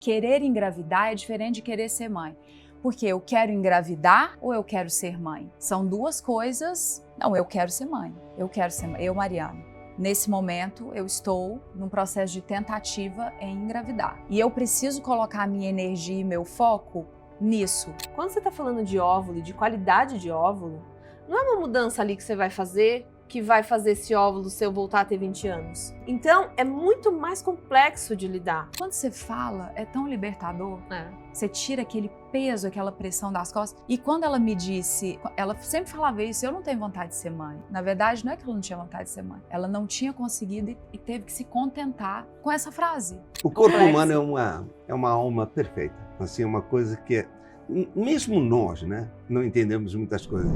Querer engravidar é diferente de querer ser mãe. Porque eu quero engravidar ou eu quero ser mãe? São duas coisas. Não, eu quero ser mãe. Eu quero ser mãe. Eu, Mariana. Nesse momento, eu estou num processo de tentativa em engravidar. E eu preciso colocar minha energia e meu foco nisso. Quando você está falando de óvulo e de qualidade de óvulo, não é uma mudança ali que você vai fazer que vai fazer esse óvulo seu voltar a ter 20 anos. Então, é muito mais complexo de lidar. Quando você fala, é tão libertador. É. Você tira aquele peso, aquela pressão das costas. E quando ela me disse, ela sempre falava isso, eu não tenho vontade de ser mãe. Na verdade, não é que ela não tinha vontade de ser mãe. Ela não tinha conseguido e teve que se contentar com essa frase. O corpo humano é uma alma perfeita. Assim, é uma coisa que mesmo nós, né, não entendemos muitas coisas.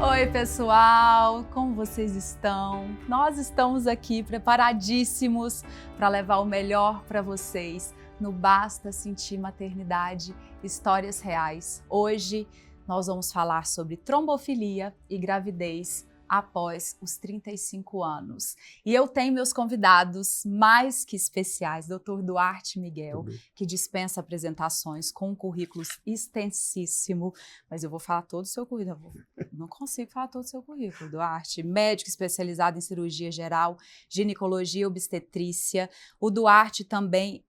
Oi, pessoal! Como vocês estão? Nós estamos aqui preparadíssimos para levar o melhor para vocês no Basta Sentir Maternidade, histórias reais. Hoje nós vamos falar sobre trombofilia e gravidez após os 35 anos. E eu tenho meus convidados mais que especiais, Dr. Duarte Miguel, que dispensa apresentações com um currículo extensíssimo, mas eu vou falar todo o seu currículo, não consigo falar todo o seu currículo, Duarte. Médico especializado em cirurgia geral, ginecologia e obstetrícia. O Duarte também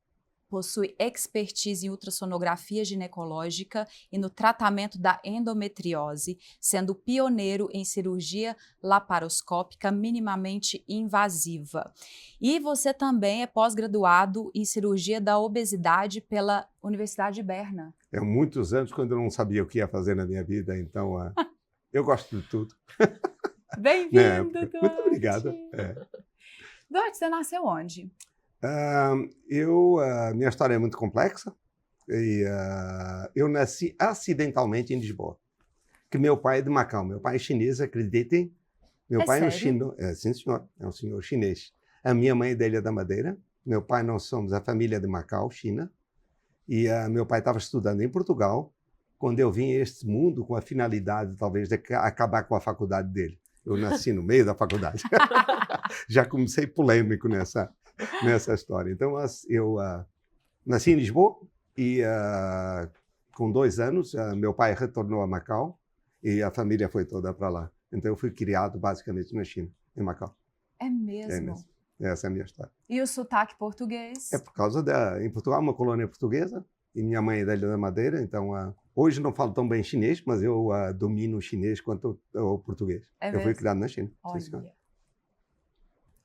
possui expertise em ultrassonografia ginecológica e no tratamento da endometriose, sendo pioneiro em cirurgia laparoscópica minimamente invasiva. E você também é pós-graduado em cirurgia da obesidade pela Universidade de Berna. É muitos anos quando eu não sabia o que ia fazer na minha vida, então eu gosto de tudo. Bem-vindo, Duarte. Muito obrigado. Duarte, você nasceu onde? Minha história é muito complexa e eu nasci acidentalmente em Lisboa. Que meu pai é de Macau, meu pai é chinês, acreditem. Meu pai sério? Sim, senhor, é um senhor chinês. A minha mãe é da Ilha da Madeira, meu pai nós somos a família de Macau, China. E meu pai estava estudando em Portugal quando eu vim a este mundo com a finalidade talvez de acabar com a faculdade dele. Eu nasci no meio da faculdade. Já comecei polêmico nessa história. Então, eu nasci em Lisboa e com 2 anos, meu pai retornou a Macau e a família foi toda para lá. Então, eu fui criado basicamente na China, em Macau. É mesmo? É mesmo. Essa é a minha história. E o sotaque português? É por causa em Portugal, uma colônia portuguesa, e minha mãe é da Ilha da Madeira, então hoje não falo tão bem chinês, mas eu domino o chinês quanto o português. Eu fui criado na China. Olha.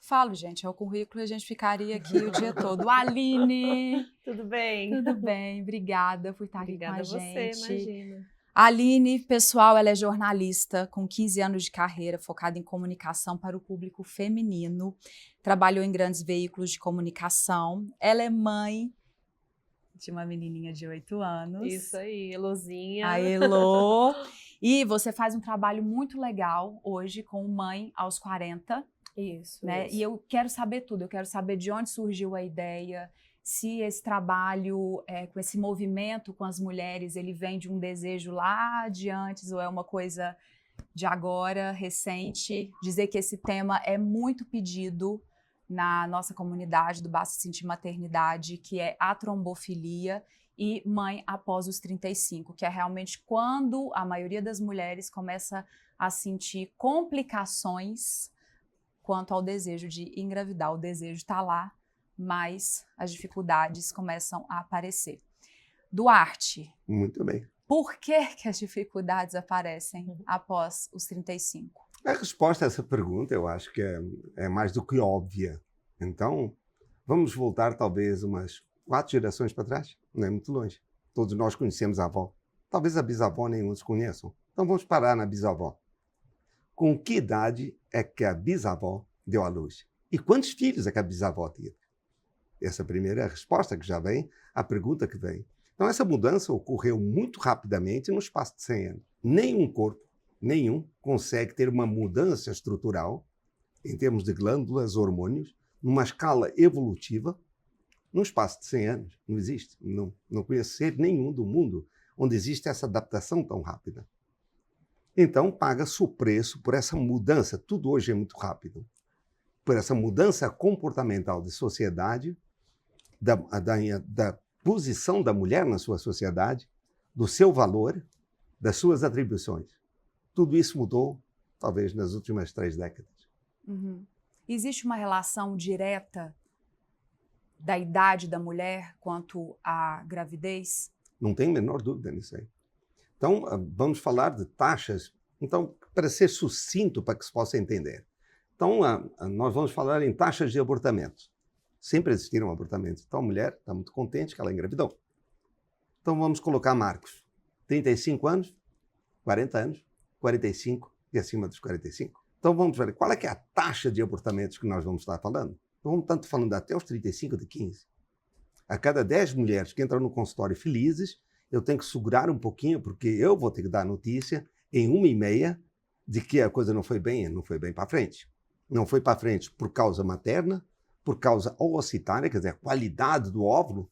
Falo, gente, é o currículo e a gente ficaria aqui o dia todo. Aline! Tudo bem? Tudo bem, obrigada por estar aqui com a gente. Obrigada a você, imagina. A Aline, pessoal, ela é jornalista com 15 anos de carreira, focada em comunicação para o público feminino. Trabalhou em grandes veículos de comunicação. Ela é mãe de uma menininha de 8 anos. Isso aí, Elozinha. A Elo. E você faz um trabalho muito legal hoje com Mãe aos 40. Isso, né? isso. E eu quero saber tudo, eu quero saber de onde surgiu a ideia, se esse trabalho, com esse movimento com as mulheres, ele vem de um desejo lá de antes ou é uma coisa de agora, recente. Dizer que esse tema é muito pedido na nossa comunidade do Basta Sentir Maternidade, que é a trombofilia e mãe após os 35, que é realmente quando a maioria das mulheres começa a sentir complicações quanto ao desejo de engravidar. O desejo está lá, mas as dificuldades começam a aparecer. Duarte. Muito bem. Por que as dificuldades aparecem após os 35? A resposta a essa pergunta eu acho que é mais do que óbvia. Então, vamos voltar talvez umas 4 gerações para trás, não é muito longe. Todos nós conhecemos a avó. Talvez a bisavó nenhum se conheçam. Então vamos parar na bisavó. Com que idade é que a bisavó deu à luz? E quantos filhos é que a bisavó teve? Essa é a primeira resposta que já vem, a pergunta que vem. Então, essa mudança ocorreu muito rapidamente no espaço de 100 anos. Nenhum corpo, consegue ter uma mudança estrutural, em termos de glândulas, hormônios, numa escala evolutiva, no espaço de 100 anos. Não existe. Não conheço ser nenhum do mundo onde existe essa adaptação tão rápida. Então, paga-se o preço por essa mudança. Tudo hoje é muito rápido. por essa mudança comportamental de sociedade, da posição da mulher na sua sociedade, do seu valor, das suas atribuições. Tudo isso mudou, talvez, nas últimas 3 décadas. Uhum. Existe uma relação direta da idade da mulher quanto à gravidez? Não tem a menor dúvida nisso aí. Então, vamos falar de taxas. Então, para ser sucinto, para que se possa entender. Então, nós vamos falar em taxas de abortamento. Sempre existiram abortamentos. Então, a mulher está muito contente que ela engravidou. Então, vamos colocar marcos. 35 anos, 40 anos, 45 e acima dos 45. Então, vamos ver qual é que é a taxa de abortamentos que nós vamos estar falando. Vamos tanto falando até os 35 de 15. A cada 10 mulheres que entram no consultório felizes, eu tenho que segurar um pouquinho, porque eu vou ter que dar notícia em 1h30 de que a coisa não foi bem para frente. Não foi para frente por causa materna, por causa oocitária, quer dizer, a qualidade do óvulo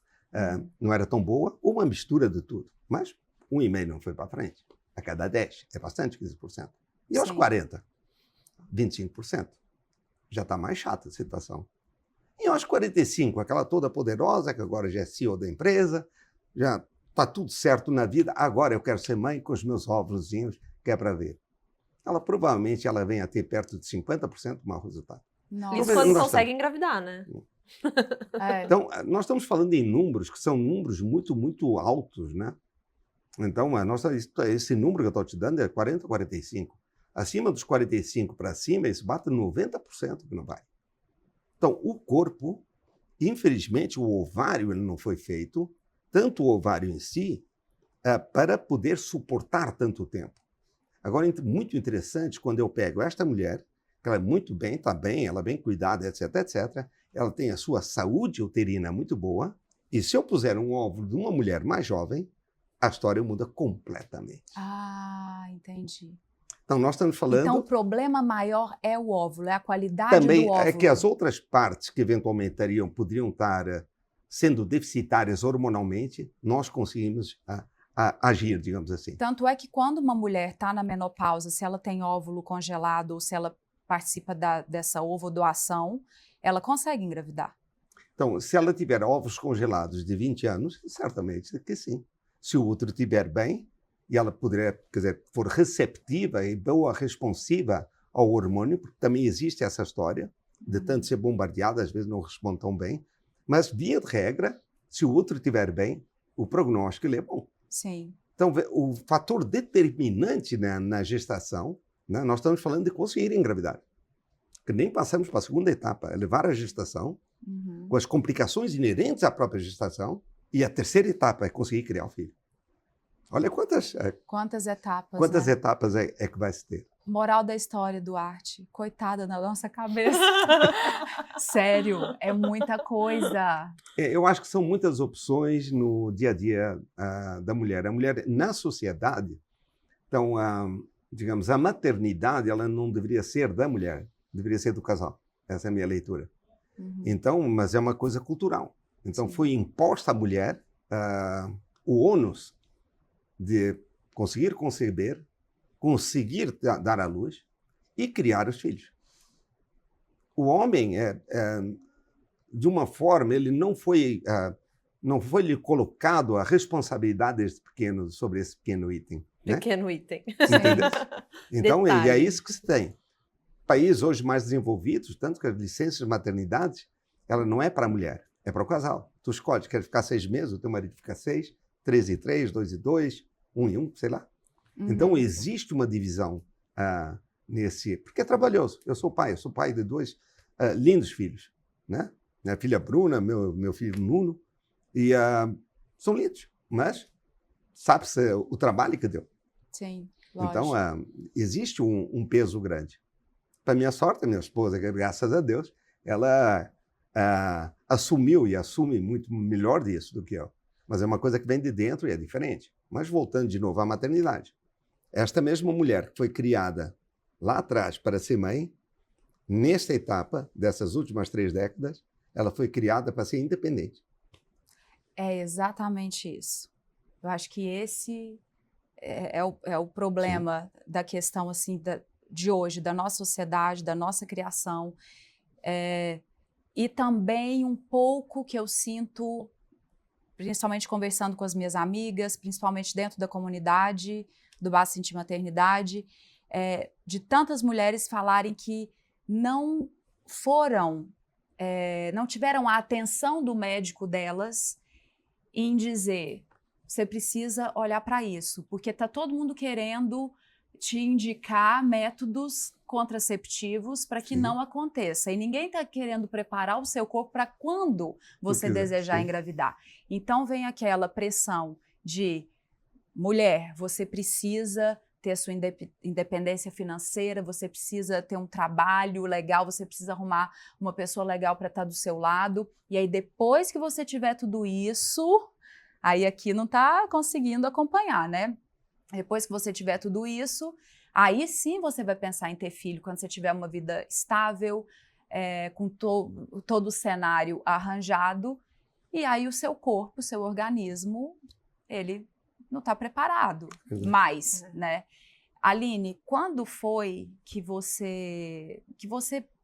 não era tão boa, ou uma mistura de tudo. Mas 1,5 não foi para frente. A cada 10, é bastante, 15%. E aos 40, 25%. Já está mais chata a situação. E aos 45, aquela toda poderosa, que agora já é CEO da empresa, já está tudo certo na vida, agora eu quero ser mãe com os meus óvulozinhos, que é para ver. Ela provavelmente vem a ter perto de 50% de mau resultado. Nossa. Isso quando consegue engravidar, né? Então, nós estamos falando em números que são números muito, muito altos, né? Então, esse número que eu estou te dando é 40, 45. Acima dos 45 para cima, isso bate 90% que não vai. Então, o corpo, infelizmente, o ovário ele não foi feito, tanto o ovário em si, para poder suportar tanto tempo. Agora, muito interessante, quando eu pego esta mulher, que ela é muito bem, está bem, ela é bem cuidada, etc, etc, ela tem a sua saúde uterina muito boa, e se eu puser um óvulo de uma mulher mais jovem, a história muda completamente. Ah, entendi. Então, nós estamos falando... Então, o problema maior é o óvulo, é a qualidade também do óvulo. É que as outras partes que eventualmente poderiam estar sendo deficitárias hormonalmente, nós conseguimos agir, digamos assim. Tanto é que quando uma mulher está na menopausa, se ela tem óvulo congelado ou se ela participa dessa ovodoação, ela consegue engravidar. Então, se ela tiver óvulos congelados de 20 anos, certamente que sim. Se o útero estiver bem e ela puder, quer dizer, for receptiva e boa, responsiva ao hormônio, porque também existe essa história de tanto ser bombardeada, às vezes não responde tão bem, mas, via de regra, se o útero estiver bem, o prognóstico ele é bom. Sim. Então, o fator determinante na gestação, né, nós estamos falando de conseguir engravidar. Que nem passamos para a segunda etapa, é levar a gestação, com as complicações inerentes à própria gestação, e a terceira etapa é conseguir criar o filho. Olha quantas etapas. Quantas né? etapas é que vai se ter. Moral da história, Duarte. Coitada da nossa cabeça. Sério, é muita coisa. Eu acho que são muitas opções no dia a dia da mulher. A mulher, na sociedade, então, digamos, a maternidade, ela não deveria ser da mulher, deveria ser do casal. Essa é a minha leitura. Então, mas é uma coisa cultural. Então, foi imposta à mulher o ônus de conseguir conceber, conseguir dar à luz e criar os filhos. O homem, de uma forma, ele não foi lhe colocado a responsabilidade desde pequeno sobre esse pequeno item. Pequeno item. Entendeu? Então, é isso que se tem. Países hoje mais desenvolvidos, tanto que as licenças de maternidade, ela não é para a mulher, é para o casal. Tu escolhe, quer ficar 6 meses, o teu marido fica 6, 3 e 3, 2 e 2, 1 e 1, sei lá. Então, existe uma divisão nesse... Porque é trabalhoso. Eu sou pai de 2 lindos filhos, né? Minha filha Bruna, meu filho Nuno, e são lindos, mas sabe-se o trabalho que deu. Sim, lógico. Então, existe um peso grande. Para minha sorte, a minha esposa, graças a Deus, ela assumiu e assume muito melhor disso do que eu. Mas é uma coisa que vem de dentro e é diferente. Mas voltando de novo à maternidade. Esta mesma mulher que foi criada lá atrás para ser mãe, nesta etapa dessas últimas 3 décadas, ela foi criada para ser independente. É exatamente isso. Eu acho que esse é o problema da questão assim, de hoje, da nossa sociedade, da nossa criação. E também um pouco que eu sinto, principalmente conversando com as minhas amigas, principalmente dentro da comunidade do Basta Sentir Maternidade, de tantas mulheres falarem que não tiveram a atenção do médico delas em dizer, você precisa olhar para isso, porque está todo mundo querendo te indicar métodos contraceptivos para que não aconteça. E ninguém está querendo preparar o seu corpo para quando você desejar engravidar. Então vem aquela pressão de mulher, você precisa ter a sua independência financeira, você precisa ter um trabalho legal, você precisa arrumar uma pessoa legal para estar do seu lado. E aí depois que você tiver tudo isso, aí aqui não está conseguindo acompanhar, né? Depois que você tiver tudo isso, aí sim você vai pensar em ter filho, quando você tiver uma vida estável, com todo o cenário arranjado, e aí o seu corpo, o seu organismo, ele não está preparado mais, né? Aline, quando foi que você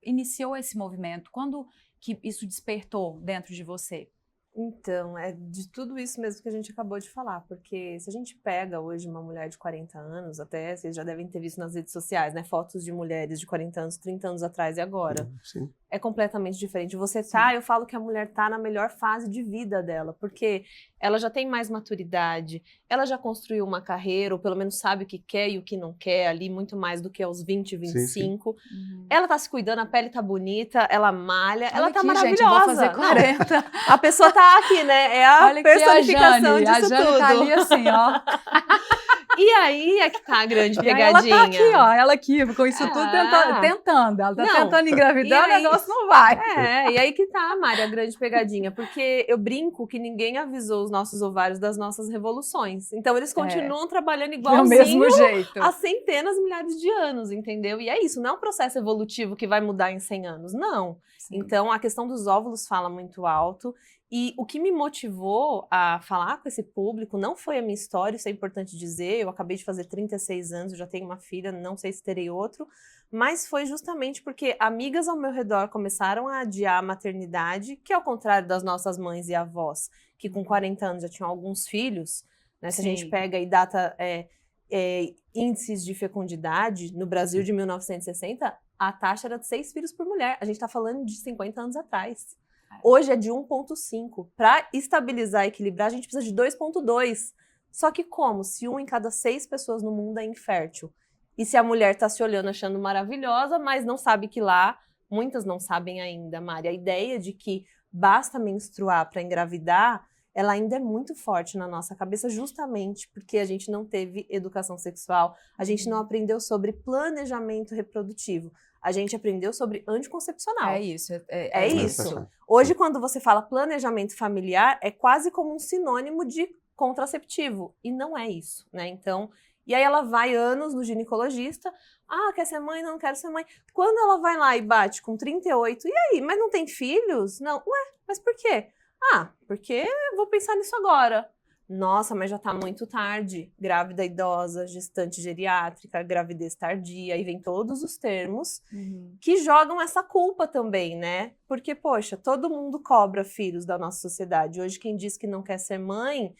iniciou esse movimento? Quando que isso despertou dentro de você? Então, é de tudo isso mesmo que a gente acabou de falar, porque se a gente pega hoje uma mulher de 40 anos, até vocês já devem ter visto nas redes sociais, né, fotos de mulheres de 40 anos, 30 anos atrás e agora. Sim. É completamente diferente. Eu falo que a mulher tá na melhor fase de vida dela, porque ela já tem mais maturidade, ela já construiu uma carreira, ou pelo menos sabe o que quer e o que não quer ali, muito mais do que aos 20, 25. Uhum. Ela tá se cuidando, a pele tá bonita, ela malha, ela Olha tá aqui, maravilhosa. gente, eu vou fazer 40. Não, a pessoa tá aqui, né? É a Olha personificação aqui, disso a Jane tudo. tá ali assim, ó. E aí é que tá a grande E aí pegadinha. ela tá aqui, ó, ela aqui, com isso tudo tentando. Ela tá tentando engravidar, o negócio não vai. E aí que tá, Mari, a grande pegadinha. Porque eu brinco que ninguém avisou os nossos ovários das nossas revoluções. Então eles continuam trabalhando igualzinho do mesmo jeito. há centenas, milhares de anos, entendeu? E é isso, não é um processo evolutivo que vai mudar em 100 anos, não. Sim. Então a questão dos óvulos fala muito alto. E o que me motivou a falar com esse público não foi a minha história, isso é importante dizer, eu acabei de fazer 36 anos, eu já tenho uma filha, não sei se terei outro, mas foi justamente porque amigas ao meu redor começaram a adiar a maternidade, que ao contrário das nossas mães e avós, que com 40 anos já tinham alguns filhos, né? Se a gente pega e data índices de fecundidade, no Brasil de 1960, a taxa era de 6 filhos por mulher, a gente está falando de 50 anos atrás. Hoje é de 1,5. Para estabilizar e equilibrar, a gente precisa de 2,2. Só que como? Se 1 em cada 6 pessoas no mundo é infértil. E se a mulher está se olhando achando maravilhosa, mas não sabe que lá, muitas não sabem ainda, Mari, a ideia de que basta menstruar para engravidar, ela ainda é muito forte na nossa cabeça, justamente porque a gente não teve educação sexual, a gente não aprendeu sobre planejamento reprodutivo. A gente aprendeu sobre anticoncepcional. É isso. É isso. Hoje, quando você fala planejamento familiar, é quase como um sinônimo de contraceptivo. E não é isso, né? Então, e aí ela vai anos no ginecologista. Ah, quer ser mãe? Não quero ser mãe. Quando ela vai lá e bate com 38, e aí? Mas não tem filhos? Não. Ué, mas por quê? Ah, porque vou pensar nisso agora. Nossa, mas já tá muito tarde. Grávida idosa, gestante geriátrica, gravidez tardia, aí vem todos os termos que jogam essa culpa também, né? Porque, poxa, todo mundo cobra filhos da nossa sociedade. Hoje, quem diz que não quer ser mãe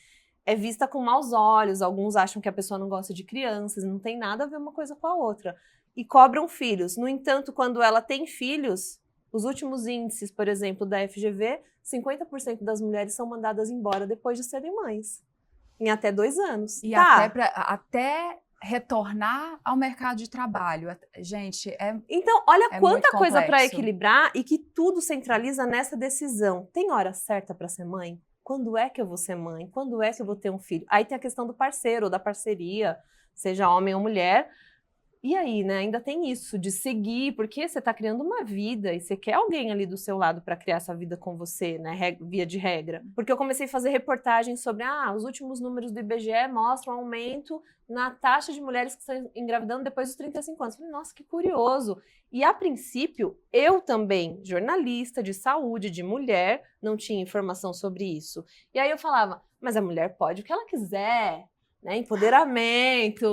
é vista com maus olhos. Alguns acham que a pessoa não gosta de crianças, não tem nada a ver uma coisa com a outra. E cobram filhos. No entanto, quando ela tem filhos, os últimos índices, por exemplo, da FGV, 50% das mulheres são mandadas embora depois de serem mães. Em até 2 anos. E até retornar ao mercado de trabalho. Gente, Então, olha quanta coisa para complexo. equilibrar e que tudo centraliza nessa decisão. Tem hora certa para ser mãe? Quando é que eu vou ser mãe? Quando é que eu vou ter um filho? Aí tem a questão do parceiro ou da parceria, seja homem ou mulher. E aí, né, ainda tem isso de seguir, porque você está criando uma vida e você quer alguém ali do seu lado para criar essa vida com você, né, via de regra. Porque eu comecei a fazer reportagens sobre, os últimos números do IBGE mostram um aumento na taxa de mulheres que estão engravidando depois dos 35 anos. Eu falei, nossa, que curioso. E a princípio, eu também, jornalista de saúde, de mulher, não tinha informação sobre isso. E aí eu falava, mas a mulher pode o que ela quiser, né, empoderamento,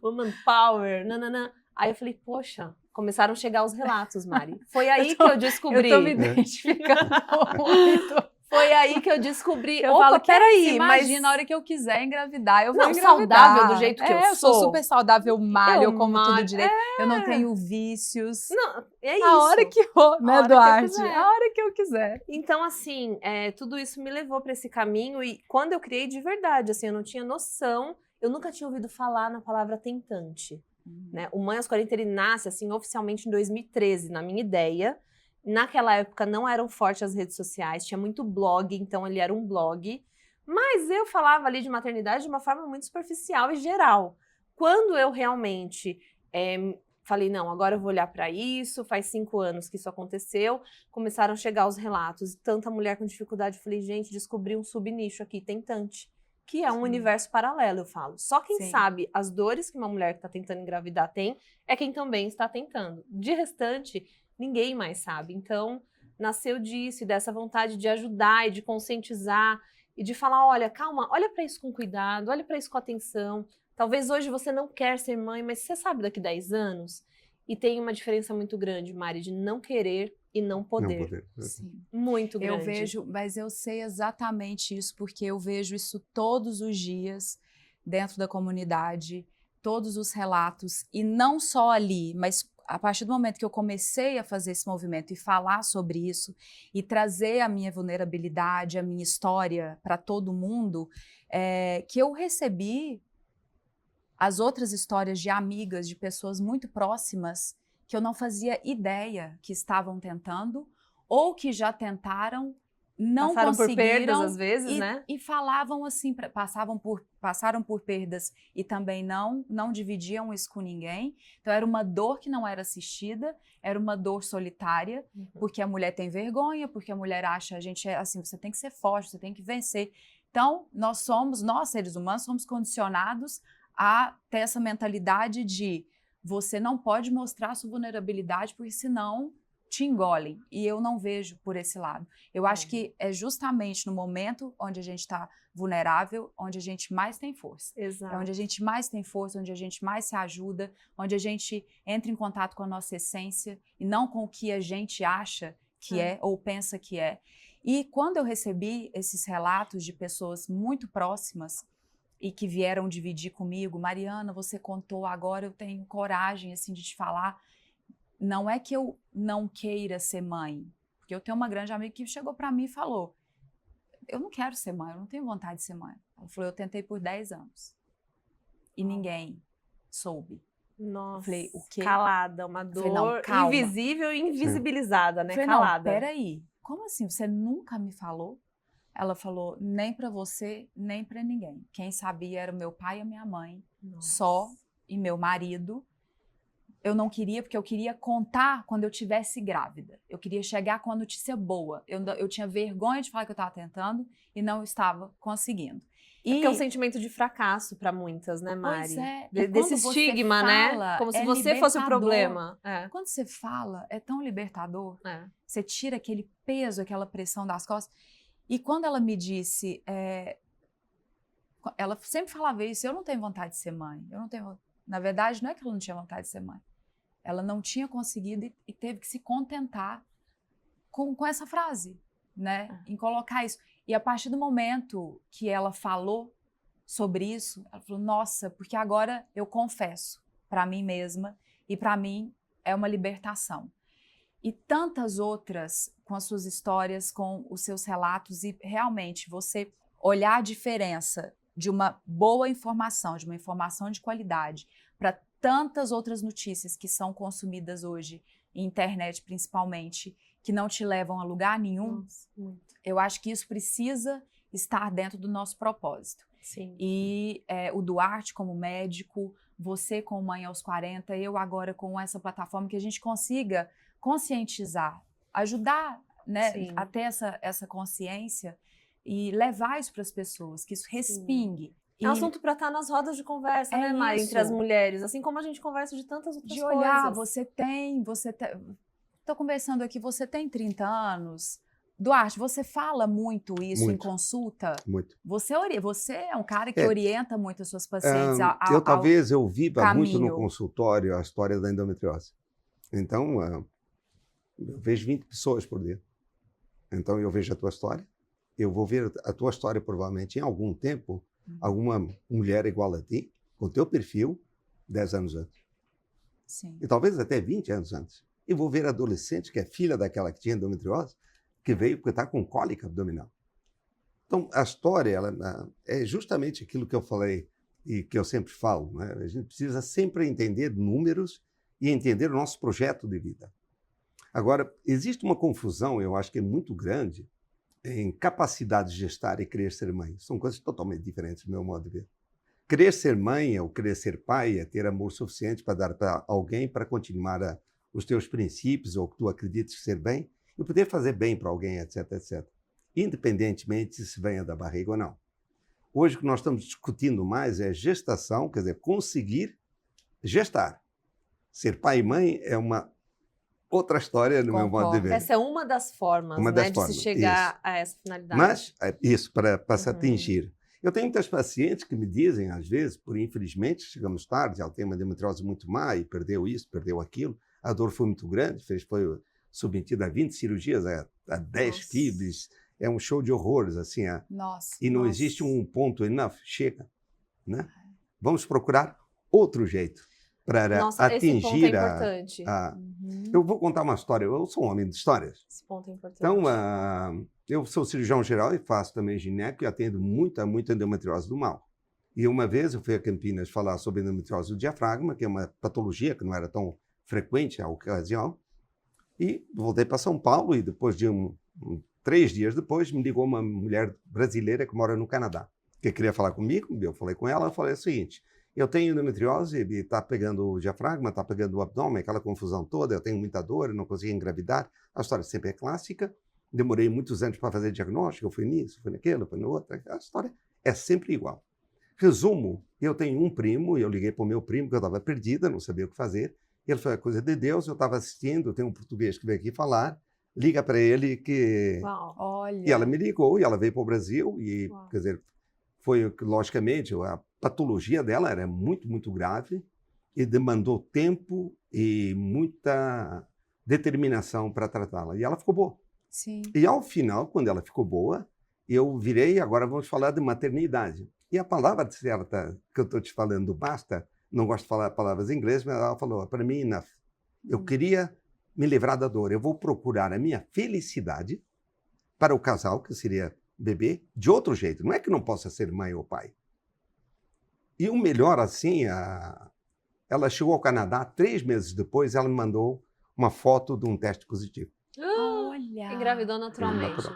woman power, nananã. Aí eu falei, poxa, começaram a chegar os relatos, Mari. Foi aí que eu descobri. Eu tô me identificando muito. Foi aí que eu descobri. Eu Opa, falo, peraí, mas... imagina, a hora que eu quiser engravidar, eu vou Não, engravidar. saudável do jeito que eu Eu sou sou. super saudável, eu malho, eu como malho, tudo direito. Eu não tenho vícios. Não, é isso. A hora que for, A né, hora que eu Duarte? quiser. A hora que eu quiser. Então, assim, tudo isso me levou para esse caminho e quando eu criei de verdade, assim, eu não tinha noção, eu nunca tinha ouvido falar na palavra tentante, né? O Mãe aos 40, ele nasce, assim, oficialmente em 2013, na minha ideia. Naquela época não eram fortes as redes sociais, tinha muito blog, então ele era um blog, mas eu falava ali de maternidade de uma forma muito superficial e geral. Quando eu realmente falei, não, agora eu vou olhar para isso, faz 5 anos que isso aconteceu, começaram a chegar os relatos, tanta mulher com dificuldade, eu falei, gente, descobri um subnicho aqui, tentante, que é um universo paralelo, eu falo. Só quem sabe as dores que uma mulher que está tentando engravidar tem, é quem também está tentando. De restante, ninguém mais sabe. Então, nasceu disso e dessa vontade de ajudar e de conscientizar e de falar, olha, calma, olha para isso com cuidado, olha para isso com atenção. Talvez hoje você não quer ser mãe, mas você sabe daqui 10 anos? E tem uma diferença muito grande, Mari, de não querer e não poder. Não poder. Sim. Muito grande. Eu vejo, mas eu sei exatamente isso, porque eu vejo isso todos os dias dentro da comunidade, todos os relatos, e não só ali, mas a partir do momento que eu comecei a fazer esse movimento e falar sobre isso e trazer a minha vulnerabilidade, a minha história para todo mundo, que eu recebi as outras histórias de amigas, de pessoas muito próximas que eu não fazia ideia que estavam tentando ou que já tentaram, não passaram conseguiram. por perdas às vezes, né? E falavam assim, passaram por perdas e também não dividiam isso com ninguém. Então era uma dor que não era assistida, era uma dor solitária, porque a mulher tem vergonha, porque a mulher acha, a gente é assim, você tem que ser forte, você tem que vencer. Então nós seres humanos, somos condicionados a ter essa mentalidade de você não pode mostrar sua vulnerabilidade, porque senão te engolem. E eu não vejo por esse lado. Eu acho que é justamente no momento onde a gente está vulnerável, onde a gente mais tem força. Exato. É onde a gente mais tem força, onde a gente mais se ajuda, onde a gente entra em contato com a nossa essência e não com o que a gente acha que é ou pensa que é. E quando eu recebi esses relatos de pessoas muito próximas e que vieram dividir comigo, Mariana, você contou, agora eu tenho coragem assim de te falar. Não é que eu não queira ser mãe, porque eu tenho uma grande amiga que chegou para mim e falou, eu não quero ser mãe, eu não tenho vontade de ser mãe. Ela falou, eu tentei por 10 anos e ninguém soube. Nossa, eu falei, o quê? Calada, uma dor falei, não, invisível e invisibilizada, né? Falei, Calada. não, peraí, como assim, você nunca me falou? Ela falou, nem para você, nem para ninguém. Quem sabia era o meu pai e a minha mãe, só, e meu marido. Eu não queria, porque eu queria contar quando eu estivesse grávida. Eu queria chegar com a notícia boa. Eu tinha vergonha de falar que eu estava tentando e não estava conseguindo. Porque é um sentimento de fracasso para muitas, né, Mari? Pois é. Desse estigma, fala, né? Como se você fosse o problema. Quando você fala, é tão libertador. É. Você tira aquele peso, aquela pressão das costas. E quando ela me disse, ela sempre falava isso, eu não tenho vontade de ser mãe. Eu não tenho. Na verdade, não é que ela não tinha vontade de ser mãe. Ela não tinha conseguido e teve que se contentar com essa frase, né? Em colocar isso. E a partir do momento que ela falou sobre isso, ela falou, nossa, porque agora eu confesso para mim mesma e para mim é uma libertação. E tantas outras com as suas histórias, com os seus relatos e realmente você olhar a diferença de uma boa informação, de uma informação de qualidade para tantas outras notícias que são consumidas hoje, em internet principalmente, que não te levam a lugar nenhum. Nossa, muito. Eu acho que isso precisa estar dentro do nosso propósito. Sim. E o Duarte como médico, você como Mãe aos 40, eu agora com essa plataforma, que a gente consiga conscientizar, ajudar, né, a ter essa consciência e levar isso para as pessoas, que isso respingue. É um assunto para estar nas rodas de conversa, né, Mari, entre as mulheres, assim como a gente conversa de tantas outras coisas. De olhar, estou conversando aqui, você tem 30 anos, Duarte, você fala muito isso em consulta? Muito. Você é um cara que orienta muito as suas pacientes Talvez eu viva muito no consultório a história da endometriose. Então, eu vejo 20 pessoas por dia. Então, eu vejo a tua história. Eu vou ver a tua história, provavelmente, em algum tempo, alguma mulher igual a ti, com o teu perfil, 10 anos antes. Sim. E talvez até 20 anos antes. E vou ver adolescente, que é filha daquela que tinha endometriose, que veio porque está com cólica abdominal. Então, a história ela é justamente aquilo que eu falei e que eu sempre falo, né? A gente precisa sempre entender números e entender o nosso projeto de vida. Agora, existe uma confusão, eu acho que é muito grande, em capacidade de gestar e querer ser mãe. São coisas totalmente diferentes, do meu modo de ver. Querer ser mãe ou querer ser pai é ter amor suficiente para dar para alguém para continuar os teus princípios ou que tu acredites ser bem e poder fazer bem para alguém, etc, etc. Independentemente se venha da barriga ou não. Hoje o que nós estamos discutindo mais é gestação, quer dizer, conseguir gestar. Ser pai e mãe é uma outra história no meu modo de ver. Essa é uma das formas, de se chegar a essa finalidade. Mas, isso, para se atingir. Eu tenho muitas pacientes que me dizem, às vezes, por infelizmente, chegamos tarde, ela tem uma endometriose muito má e perdeu isso, perdeu aquilo, a dor foi muito grande, foi submetida a 20 cirurgias, a 10 quilos, é um show de horrores, assim. E não existe um ponto enough, chega. Né? Vamos procurar outro jeito para atingir esse ponto é importante. Eu vou contar uma história, eu sou um homem de histórias. Esse ponto é importante. Então, eu sou cirurgião geral e faço também gineco e atendo muita endometriose do mal. E uma vez eu fui a Campinas falar sobre endometriose do diafragma, que é uma patologia que não era tão frequente à ocasião, e voltei para São Paulo e depois de 3 dias depois me ligou uma mulher brasileira que mora no Canadá, que queria falar comigo, eu falei com ela, eu falei o seguinte: eu tenho endometriose e está pegando o diafragma, está pegando o abdômen, aquela confusão toda, eu tenho muita dor, eu não consigo engravidar. A história sempre é clássica. Demorei muitos anos para fazer diagnóstico, eu fui nisso, fui naquilo, fui no outro. A história é sempre igual. Resumo, eu tenho um primo, e eu liguei para o meu primo, que eu estava perdida, não sabia o que fazer. Ele falou, é coisa de Deus, eu estava assistindo, tem um português que veio aqui falar, liga para ele que... Uau. Olha. E ela me ligou, e ela veio para o Brasil, e, quer dizer, foi, logicamente, a patologia dela era muito, muito grave e demandou tempo e muita determinação para tratá-la. E ela ficou boa. Sim. E ao final, quando ela ficou boa, eu virei, agora vamos falar de maternidade. E a palavra certa que eu estou te falando, basta, não gosto de falar palavras em inglês, mas ela falou, para mim, enough. Eu queria me livrar da dor, eu vou procurar a minha felicidade para o casal, que seria bebê, de outro jeito. Não é que não possa ser mãe ou pai. E o melhor, assim, ela chegou ao Canadá, 3 meses depois, ela me mandou uma foto de um teste positivo. Olha! Engravidou naturalmente.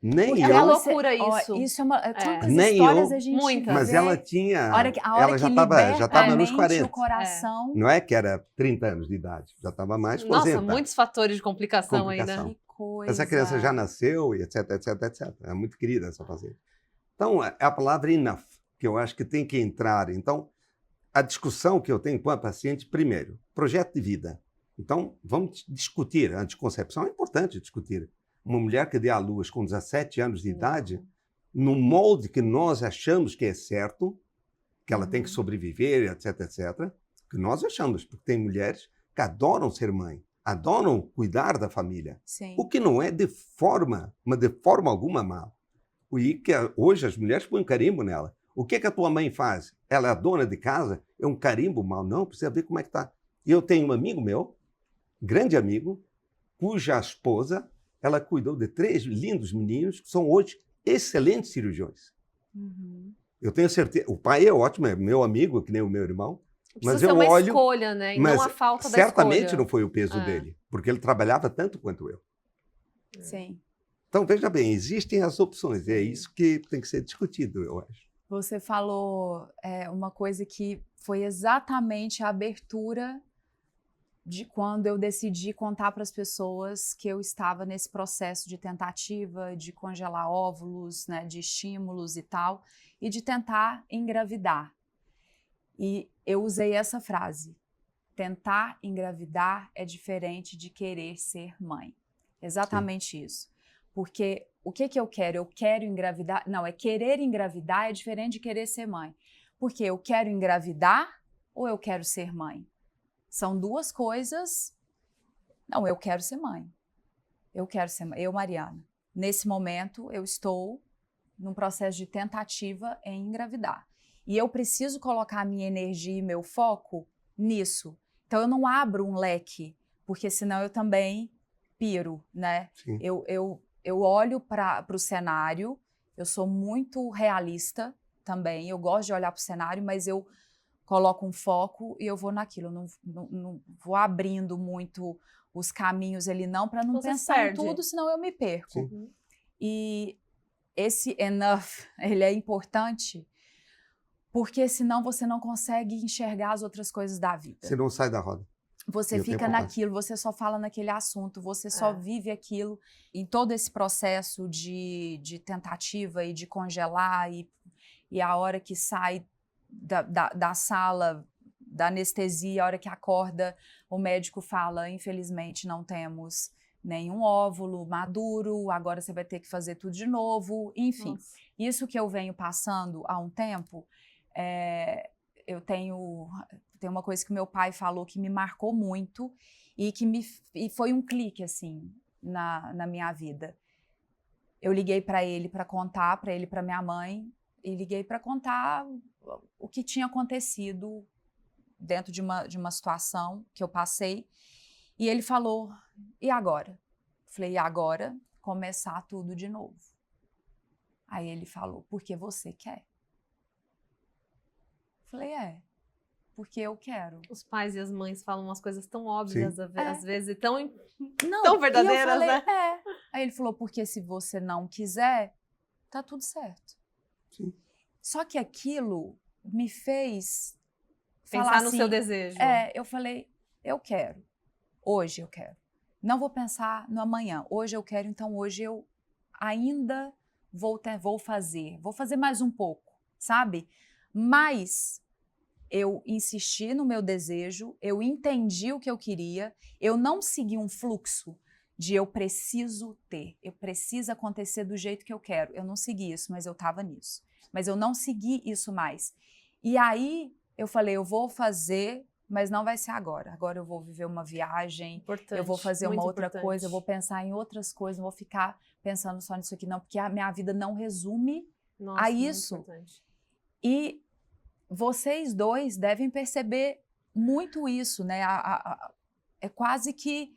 Nem é eu... uma loucura isso. Isso é uma... Quantas Nem histórias eu, a gente muitas. Mas vê. ela tinha... A hora que ela já estava nos 40. o coração. Não é que era 30 anos de idade, já estava mais Nossa, 40. muitos fatores de complicação ainda. Que coisa. Essa criança já nasceu, e etc, etc, etc. É muito querida essa paciente. Então, é a palavra enough, que eu acho que tem que entrar. Então, a discussão que eu tenho com a paciente, primeiro, projeto de vida. Então, vamos discutir. A anticoncepção é importante discutir. Uma mulher que dê à luz com 17 anos de idade, no molde que nós achamos que é certo, que ela tem que sobreviver, etc, etc, que nós achamos, porque tem mulheres que adoram ser mãe, adoram cuidar da família. Sim. O que não é de forma alguma mal. E que hoje as mulheres põem um carimbo nela. O que a tua mãe faz? Ela é a dona de casa? É um carimbo mal? Não, precisa ver como é que está. Eu tenho um amigo meu, grande amigo, cuja esposa, ela cuidou de 3 lindos meninos que são hoje excelentes cirurgiões. Eu tenho certeza, o pai é ótimo, é meu amigo, que nem o meu irmão. Precisa Mas ser eu uma olho, escolha, né? E mas não a falta da escolha. certamente não foi o peso dele, porque ele trabalhava tanto quanto eu. Sim. Então, veja bem, existem as opções, e é isso que tem que ser discutido, eu acho. Você falou uma coisa que foi exatamente a abertura de quando eu decidi contar para as pessoas que eu estava nesse processo de tentativa de congelar óvulos, né, de estímulos e tal, e de tentar engravidar. E eu usei essa frase: tentar engravidar é diferente de querer ser mãe. Exatamente isso. Porque o que eu quero? Eu quero engravidar? Não, querer engravidar é diferente de querer ser mãe. Porque eu quero engravidar ou eu quero ser mãe? São duas coisas Não, eu quero ser mãe. Eu quero ser mãe. Eu, Mariana. Nesse momento, eu estou num processo de tentativa em engravidar. E eu preciso colocar a minha energia e meu foco nisso. Então, eu não abro um leque, porque senão eu também piro, né? Sim. Eu olho para o cenário, eu sou muito realista também, eu gosto de olhar para o cenário, mas eu coloco um foco e eu vou naquilo, não vou abrindo muito os caminhos ali não, para não Você pensar perde. em tudo, senão eu me perco. Sim. E esse enough, ele é importante, porque senão você não consegue enxergar as outras coisas da vida. Você não sai da roda. Você E o fica tempo passa. naquilo, você só fala naquele assunto, você só vive aquilo. Em todo esse processo de tentativa e de congelar, e a hora que sai da sala, da anestesia, a hora que acorda, o médico fala, infelizmente não temos nenhum óvulo maduro, agora você vai ter que fazer tudo de novo. Enfim, Nossa. isso que eu venho passando há um tempo, eu tenho uma coisa que meu pai falou que me marcou muito e foi um clique, assim, na minha vida. Eu liguei para ele para contar, para ele e para minha mãe, e liguei para contar o que tinha acontecido dentro de uma situação que eu passei. E ele falou, e agora? Falei, e agora? Começar tudo de novo. Aí ele falou, porque você quer? Falei, porque eu quero. Os pais e as mães falam umas coisas tão óbvias, Sim. às vezes, e tão Não, verdadeiras, e eu falei, né? Aí ele falou, porque se você não quiser, tá tudo certo. Sim. Só que aquilo me fez falar Pensar no assim, seu desejo. eu falei, eu quero. Hoje eu quero. Não vou pensar no amanhã. Hoje eu quero, então hoje eu ainda vou fazer. Vou fazer mais um pouco, sabe? Mas eu insisti no meu desejo, eu entendi o que eu queria, eu não segui um fluxo de eu preciso ter, eu preciso acontecer do jeito que eu quero. Eu não segui isso, mas eu estava nisso. Mas eu não segui isso mais. E aí eu falei, eu vou fazer, mas não vai ser agora. Agora eu vou viver uma viagem, Importante, eu vou fazer muito uma outra importante. coisa, eu vou pensar em outras coisas, não vou ficar pensando só nisso aqui não, porque a minha vida não resume Nossa, a muito isso. importante. E vocês dois devem perceber muito isso, né? É quase que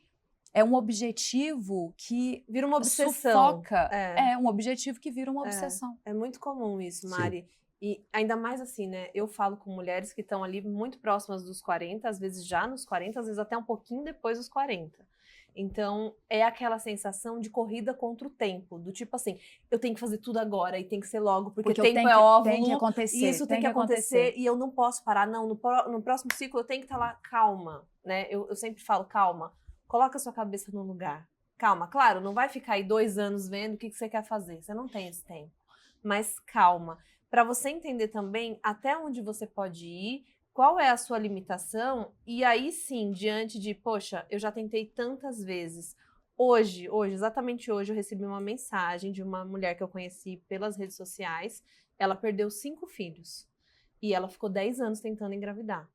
é um objetivo que Vira uma obsessão. sufoca. É um objetivo que vira uma obsessão. É muito comum isso, Sim. Mari. E ainda mais assim, né? Eu falo com mulheres que estão ali muito próximas dos 40, às vezes já nos 40, às vezes até um pouquinho depois dos 40. Então, é aquela sensação de corrida contra o tempo, do tipo assim, eu tenho que fazer tudo agora e tem que ser logo, porque eu tempo tenho é óvulo, tem que acontecer, e isso tem que acontecer e eu não posso parar. Não, no próximo ciclo eu tenho que estar lá, calma, né? Eu sempre falo, calma, coloca a sua cabeça no lugar. Calma, claro, não vai ficar aí 2 anos vendo o que você quer fazer, você não tem esse tempo. Mas calma, para você entender também até onde você pode ir, qual é a sua limitação, e aí sim, diante de, poxa, eu já tentei tantas vezes. Hoje, exatamente hoje, eu recebi uma mensagem de uma mulher que eu conheci pelas redes sociais. Ela perdeu 5 filhos e ela ficou 10 anos tentando engravidar.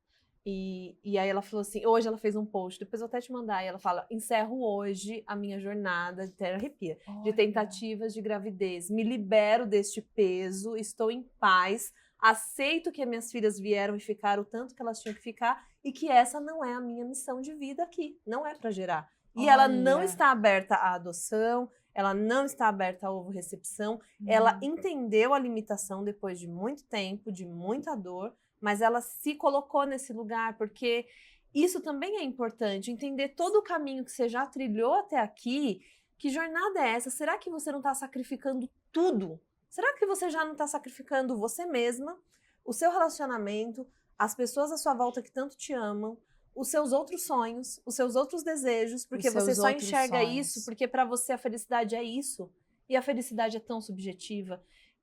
E aí ela falou assim, hoje ela fez um post, depois eu vou até te mandar, e ela fala, encerro hoje a minha jornada, até arrepia, de tentativas de gravidez, me libero deste peso, estou em paz, aceito que as minhas filhas vieram e ficaram o tanto que elas tinham que ficar, e que essa não é a minha missão de vida aqui, não é para gerar. E ela não está aberta à adoção, ela não está aberta à ovorecepção, ela entendeu a limitação depois de muito tempo, de muita dor, mas ela se colocou nesse lugar, porque isso também é importante, entender todo o caminho que você já trilhou até aqui. Que jornada é essa? Será que você não está sacrificando tudo? Será que você já não está sacrificando você mesma, o seu relacionamento, as pessoas à sua volta que tanto te amam, os seus outros sonhos, os seus outros desejos, porque você só enxerga isso, porque para você a felicidade é isso, e a felicidade é tão subjetiva.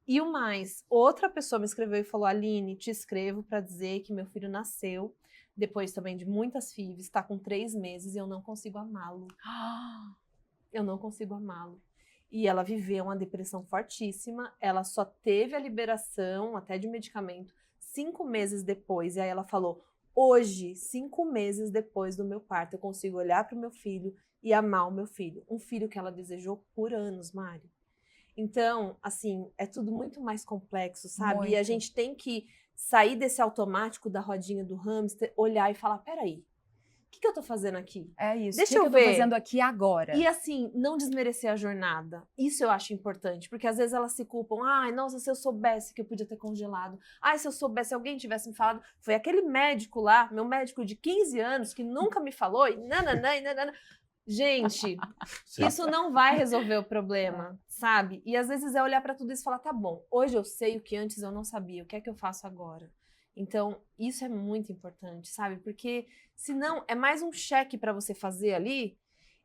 E o mais, outra pessoa me escreveu e falou, Aline, te escrevo para dizer que meu filho nasceu, depois também de muitas FIVs, está com 3 meses e eu não consigo amá-lo. Eu não consigo amá-lo. E ela viveu uma depressão fortíssima, ela só teve a liberação, até de medicamento, 5 meses depois. E aí ela falou, hoje, 5 meses depois do meu parto, eu consigo olhar para o meu filho e amar o meu filho. Um filho que ela desejou por anos, Mari. Então, assim, é tudo muito mais complexo, sabe? Muito. E a gente tem que sair desse automático da rodinha do hamster, olhar e falar, peraí, o que eu tô fazendo aqui? É isso. Deixa o que eu eu tô ver. fazendo aqui agora? E assim, não desmerecer a jornada. Isso eu acho importante, porque às vezes elas se culpam. Ai, nossa, se eu soubesse que eu podia ter congelado. Ai, se eu soubesse, se alguém tivesse me falado. Foi aquele médico lá, meu médico de 15 anos, que nunca me falou, e nananã, e nananã. Gente, isso não vai resolver o problema, sabe? E às vezes é olhar pra tudo isso e falar, tá bom, hoje eu sei o que antes eu não sabia, o que é que eu faço agora? Então, isso é muito importante, sabe? Porque senão é mais um cheque pra você fazer ali,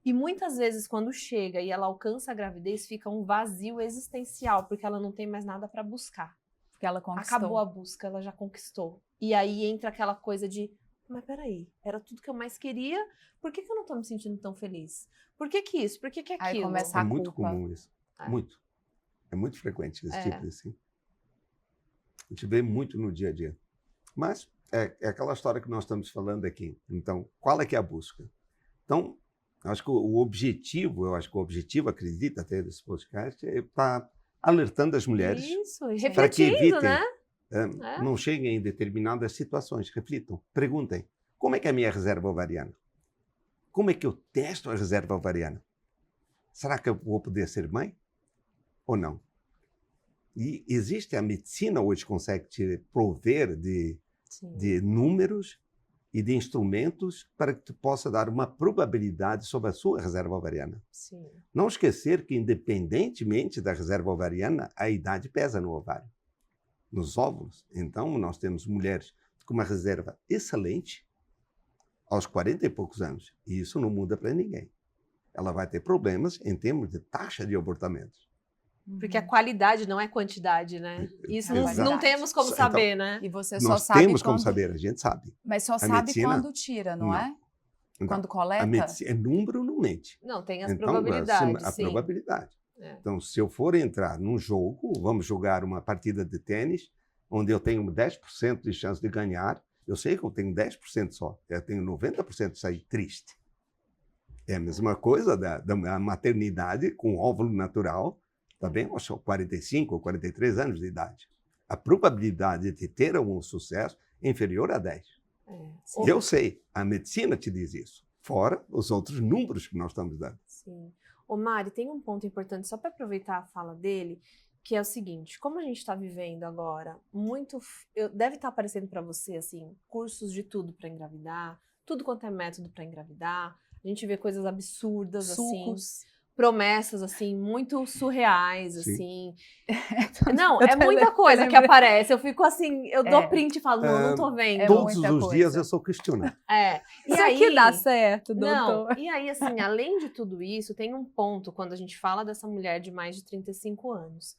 e muitas vezes quando chega e ela alcança a gravidez, fica um vazio existencial, porque ela não tem mais nada pra buscar. Porque ela conquistou. Acabou a busca, ela já conquistou. E aí entra aquela coisa de, mas peraí, era tudo que eu mais queria, por que eu não tô me sentindo tão feliz? Por que isso? Por que aquilo? Aí começa É a muito culpa. comum isso. É. Muito. É muito frequente esse É. tipo assim. A gente vê muito no dia a dia. Mas é aquela história que nós estamos falando aqui. Então, qual é que é a busca? Então, acho que o objetivo, acredito até desse podcast, é estar alertando as mulheres Isso, para que refletindo, evitem, né? não cheguem em determinadas situações. Reflitam, perguntem, como é que é a minha reserva ovariana? Como é que eu testo a reserva ovariana? Será que eu vou poder ser mãe ou não? E existe a medicina hoje consegue te prover de números e de instrumentos para que tu possa dar uma probabilidade sobre a sua reserva ovariana. Sim. Não esquecer que, independentemente da reserva ovariana, a idade pesa no ovário, nos óvulos. Então, nós temos mulheres com uma reserva excelente aos 40 e poucos anos. E isso não muda para ninguém. Ela vai ter problemas em termos de taxa de abortamentos. Porque a qualidade não é quantidade, né? Isso não qualidade. temos como Então, saber, né? E você só Nós sabe temos como quando... saber, a gente sabe. Mas só A sabe medicina, quando tira, não é? Não. Quando A coleta? medicina, número não mente. Não, tem as Então, probabilidades, a sim. probabilidade. É. Então, se eu for entrar num jogo, vamos jogar uma partida de tênis, onde eu tenho 10% de chance de ganhar, eu sei que eu tenho 10% só. Eu tenho 90% de sair triste. É a mesma coisa da maternidade com óvulo natural, tá bem? Aos 45 ou 43 anos de idade. A probabilidade de ter algum sucesso é inferior a 10. É. E eu sei, a medicina te diz isso. Fora os outros números que nós estamos dando. Sim. Ô Mari, tem um ponto importante, só para aproveitar a fala dele, que é o seguinte, como a gente está vivendo agora, deve estar aparecendo para você, assim, cursos de tudo para engravidar, tudo quanto é método para engravidar, a gente vê coisas absurdas, Sucos. assim, promessas, assim, muito surreais, Sim. assim. Não, é muita coisa que aparece, eu fico assim, eu dou print e falo, não tô vendo. É Todos muita os coisa. dias eu sou questionado. E Isso aí, aqui dá certo, não, doutor. e aí, assim, além de tudo isso, tem um ponto quando a gente fala dessa mulher de mais de 35 anos.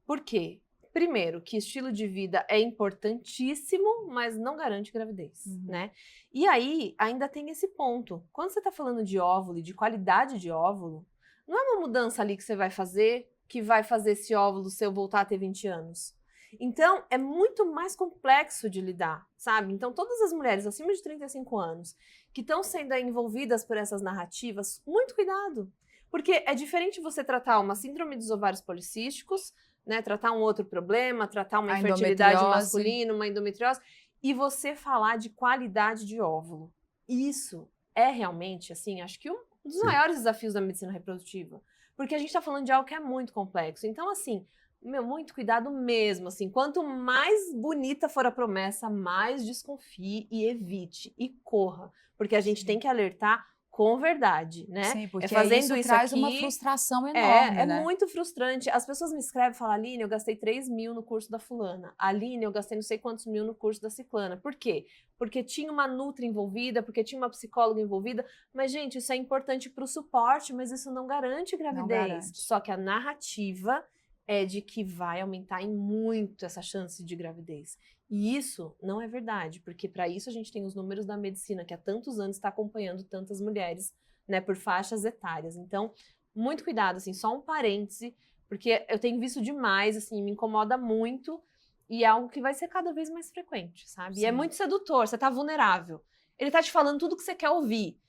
Por quê? Primeiro, que estilo de vida é importantíssimo, mas não garante gravidez, né? E aí, ainda tem esse ponto. Quando você tá falando de óvulo e de qualidade de óvulo, não é uma mudança ali que você vai fazer que vai fazer esse óvulo seu voltar a ter 20 anos. Então, é muito mais complexo de lidar, sabe? Então, todas as mulheres acima de 35 anos que estão sendo envolvidas por essas narrativas, muito cuidado. Porque é diferente você tratar uma síndrome dos ovários policísticos, né? Tratar um outro problema, tratar uma infertilidade endometriose. masculina, uma endometriose, e você falar de qualidade de óvulo. Isso é realmente, assim, acho que um dos maiores desafios da medicina reprodutiva. Porque a gente está falando de algo que é muito complexo. Então, assim, muito cuidado mesmo, assim, quanto mais bonita for a promessa, mais desconfie e evite e corra, porque a gente tem que alertar com verdade, né? Sim, porque fazendo isso traz aqui, uma frustração enorme, né? muito frustrante. As pessoas me escrevem e falam, Aline, eu gastei 3 mil no curso da fulana. Aline, eu gastei não sei quantos mil no curso da ciclana. Por quê? Porque tinha uma nutri envolvida, porque tinha uma psicóloga envolvida. Mas, gente, isso é importante para o suporte, mas isso não garante gravidez. Não garante. Só que a narrativa é de que vai aumentar em muito essa chance de gravidez. E isso não é verdade, porque para isso a gente tem os números da medicina, que há tantos anos está acompanhando tantas mulheres, né, por faixas etárias. Então, muito cuidado, assim, só um parêntese, porque eu tenho visto demais, assim, me incomoda muito, e é algo que vai ser cada vez mais frequente, sabe? Sim. E é muito sedutor, você tá vulnerável. Ele tá te falando tudo que você quer ouvir.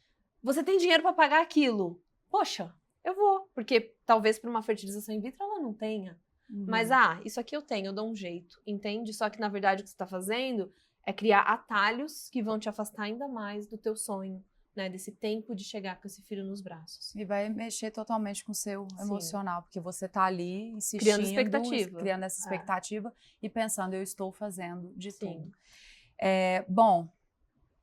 você tem dinheiro para pagar aquilo? Poxa, eu vou, porque talvez para uma fertilização in vitro ela não tenha. Mas, isso aqui eu tenho, eu dou um jeito, entende? Só que, na verdade, o que você está fazendo é criar atalhos que vão te afastar ainda mais do teu sonho, né? Desse tempo de chegar com esse filho nos braços. E vai mexer totalmente com o seu emocional, porque você está ali insistindo, criando essa expectativa e pensando, eu estou fazendo de Sim. tudo. Bom,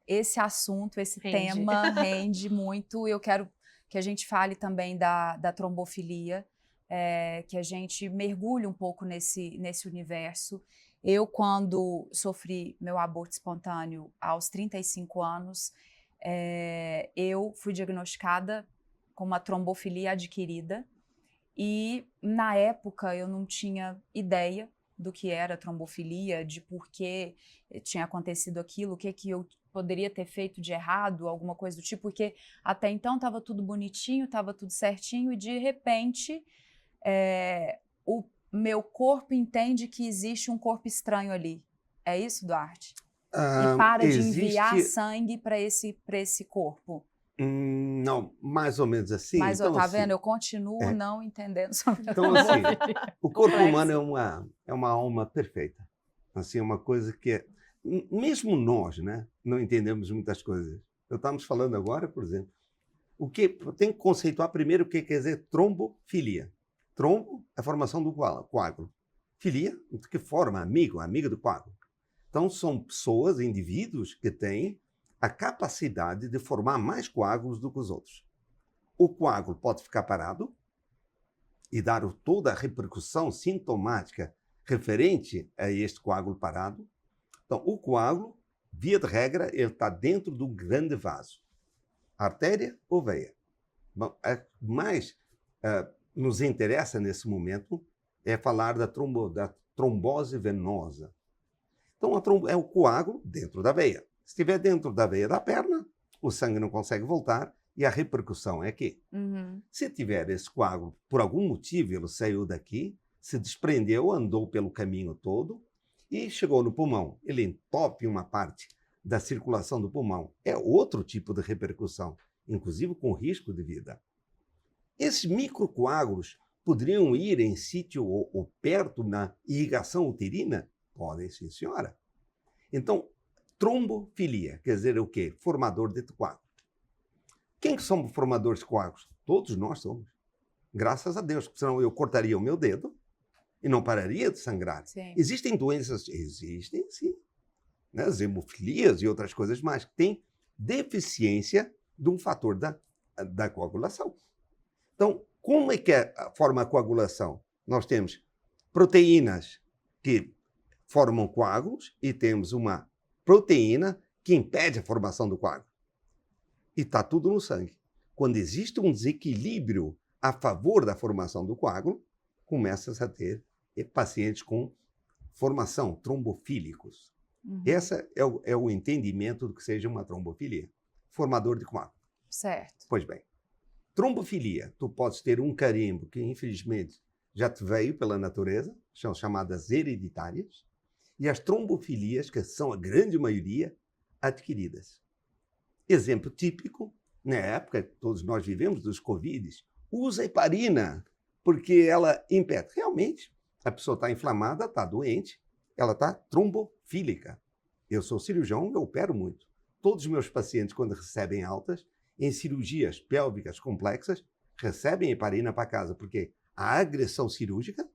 esse assunto, esse tema rende muito. Eu quero que a gente fale também da trombofilia, que a gente mergulhe um pouco nesse universo. Eu, quando sofri meu aborto espontâneo aos 35 anos, eu fui diagnosticada com uma trombofilia adquirida e, na época, eu não tinha ideia do que era trombofilia, de por que tinha acontecido aquilo, o que eu poderia ter feito de errado, alguma coisa do tipo, porque até então estava tudo bonitinho, estava tudo certinho e, de repente, o meu corpo entende que existe um corpo estranho ali. É isso, Duarte? E para de enviar sangue para esse corpo. Não, mais ou menos assim. Mas, então, tá assim, vendo? Eu continuo não entendendo sobre Então, assim, o corpo humano é uma alma perfeita. Assim, é uma coisa que mesmo nós, né, não entendemos muitas coisas. Eu estávamos falando agora, por exemplo, tem que conceituar primeiro o que quer dizer trombofilia. Trombo é a formação do coágulo. Filia, que forma amiga do coágulo. Então, são pessoas, indivíduos que têm a capacidade de formar mais coágulos do que os outros. O coágulo pode ficar parado e dar toda a repercussão sintomática referente a este coágulo parado. Então, o coágulo, via de regra, ele está dentro do grande vaso. Artéria ou veia. Bom, mais nos interessa nesse momento é falar da trombose venosa. Então, é o coágulo dentro da veia. Se estiver dentro da veia da perna, o sangue não consegue voltar e a repercussão é aqui. Se tiver esse coágulo, por algum motivo ele saiu daqui, se desprendeu, andou pelo caminho todo e chegou no pulmão. Ele entope uma parte da circulação do pulmão. É outro tipo de repercussão, inclusive com risco de vida. Esses microcoágulos poderiam ir em sítio ou perto na irrigação uterina? Podem, sim, senhora. Então, trombofilia, quer dizer o quê? Formador de coágulos. Quem que somos formadores de coágulos? Todos nós somos. Graças a Deus, porque senão eu cortaria o meu dedo e não pararia de sangrar. Sim. Existem doenças? Existem, sim. Né? As hemofilias e outras coisas mais, que têm deficiência de um fator da coagulação. Então, como é que forma a coagulação? Nós temos proteínas que formam coágulos e temos uma proteína que impede a formação do coágulo. E está tudo no sangue. Quando existe um desequilíbrio a favor da formação do coágulo, começa-se a ter pacientes com formação, trombofílicos. Esse é o entendimento do que seja uma trombofilia. Formador de coágulo. Certo. Pois bem, trombofilia, tu podes ter um carimbo que, infelizmente, já te veio pela natureza, são chamadas hereditárias, e as trombofilias, que são a grande maioria, adquiridas. Exemplo típico, na época que todos nós vivemos dos Covides, usa heparina, porque ela impede. Realmente, a pessoa está inflamada, está doente, ela está trombofílica. Eu sou cirurgião, eu opero muito. Todos os meus pacientes, quando recebem altas, em cirurgias pélvicas complexas, recebem heparina para casa, porque a agressão cirúrgica,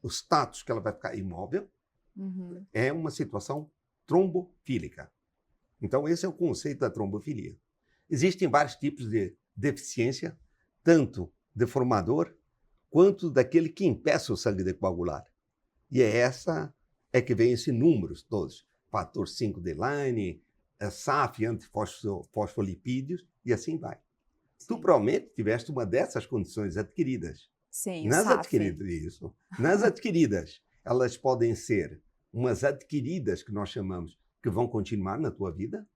o status que ela vai ficar imóvel, é uma situação trombofílica. Então, esse é o conceito da trombofilia. Existem vários tipos de deficiência, tanto de formador, quanto daquele que impeça o sangue de coagular. E é que vem esses números todos. Fator 5 de Line, SAF, antifosfolipídios, e assim vai. Sim. Tu provavelmente tiveste uma dessas condições adquiridas. Sim, nas SAF. Adquiridas, isso. Nas adquiridas, elas podem ser umas adquiridas que nós chamamos que vão continuar na tua vida,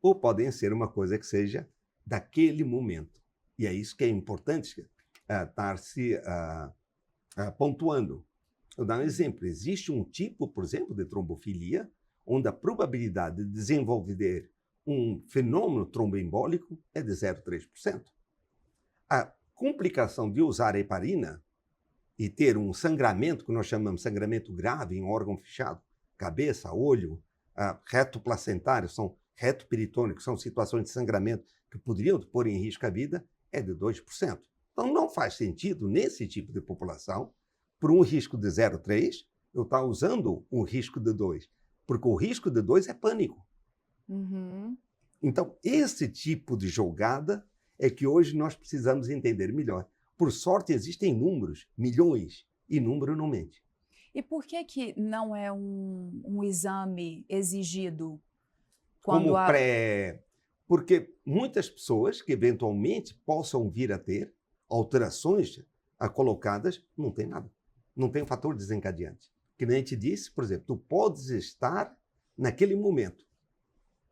ou podem ser uma coisa que seja daquele momento. E é isso que é importante estar se pontuando. Eu dar um exemplo. Existe um tipo, por exemplo, de trombofilia, onde a probabilidade de desenvolver um fenômeno tromboembólico é de 0,3%. A complicação de usar heparina e ter um sangramento, que nós chamamos de sangramento grave em órgão fechado, cabeça, olho, reto placentário, são reto peritônico, são situações de sangramento que poderiam pôr em risco a vida, é de 2%. Então não faz sentido, nesse tipo de população, por um risco de 0,3, eu estar usando um risco de 2, porque o risco de 2 é pânico. Uhum. Então, esse tipo de jogada é que hoje nós precisamos entender melhor. Por sorte, existem números, milhões, e número não mente. E por que não é um exame exigido Como porque muitas pessoas que eventualmente possam vir a ter alterações colocadas, não tem nada. Não tem um fator desencadeante. Que nem a gente disse, por exemplo, tu podes estar naquele momento,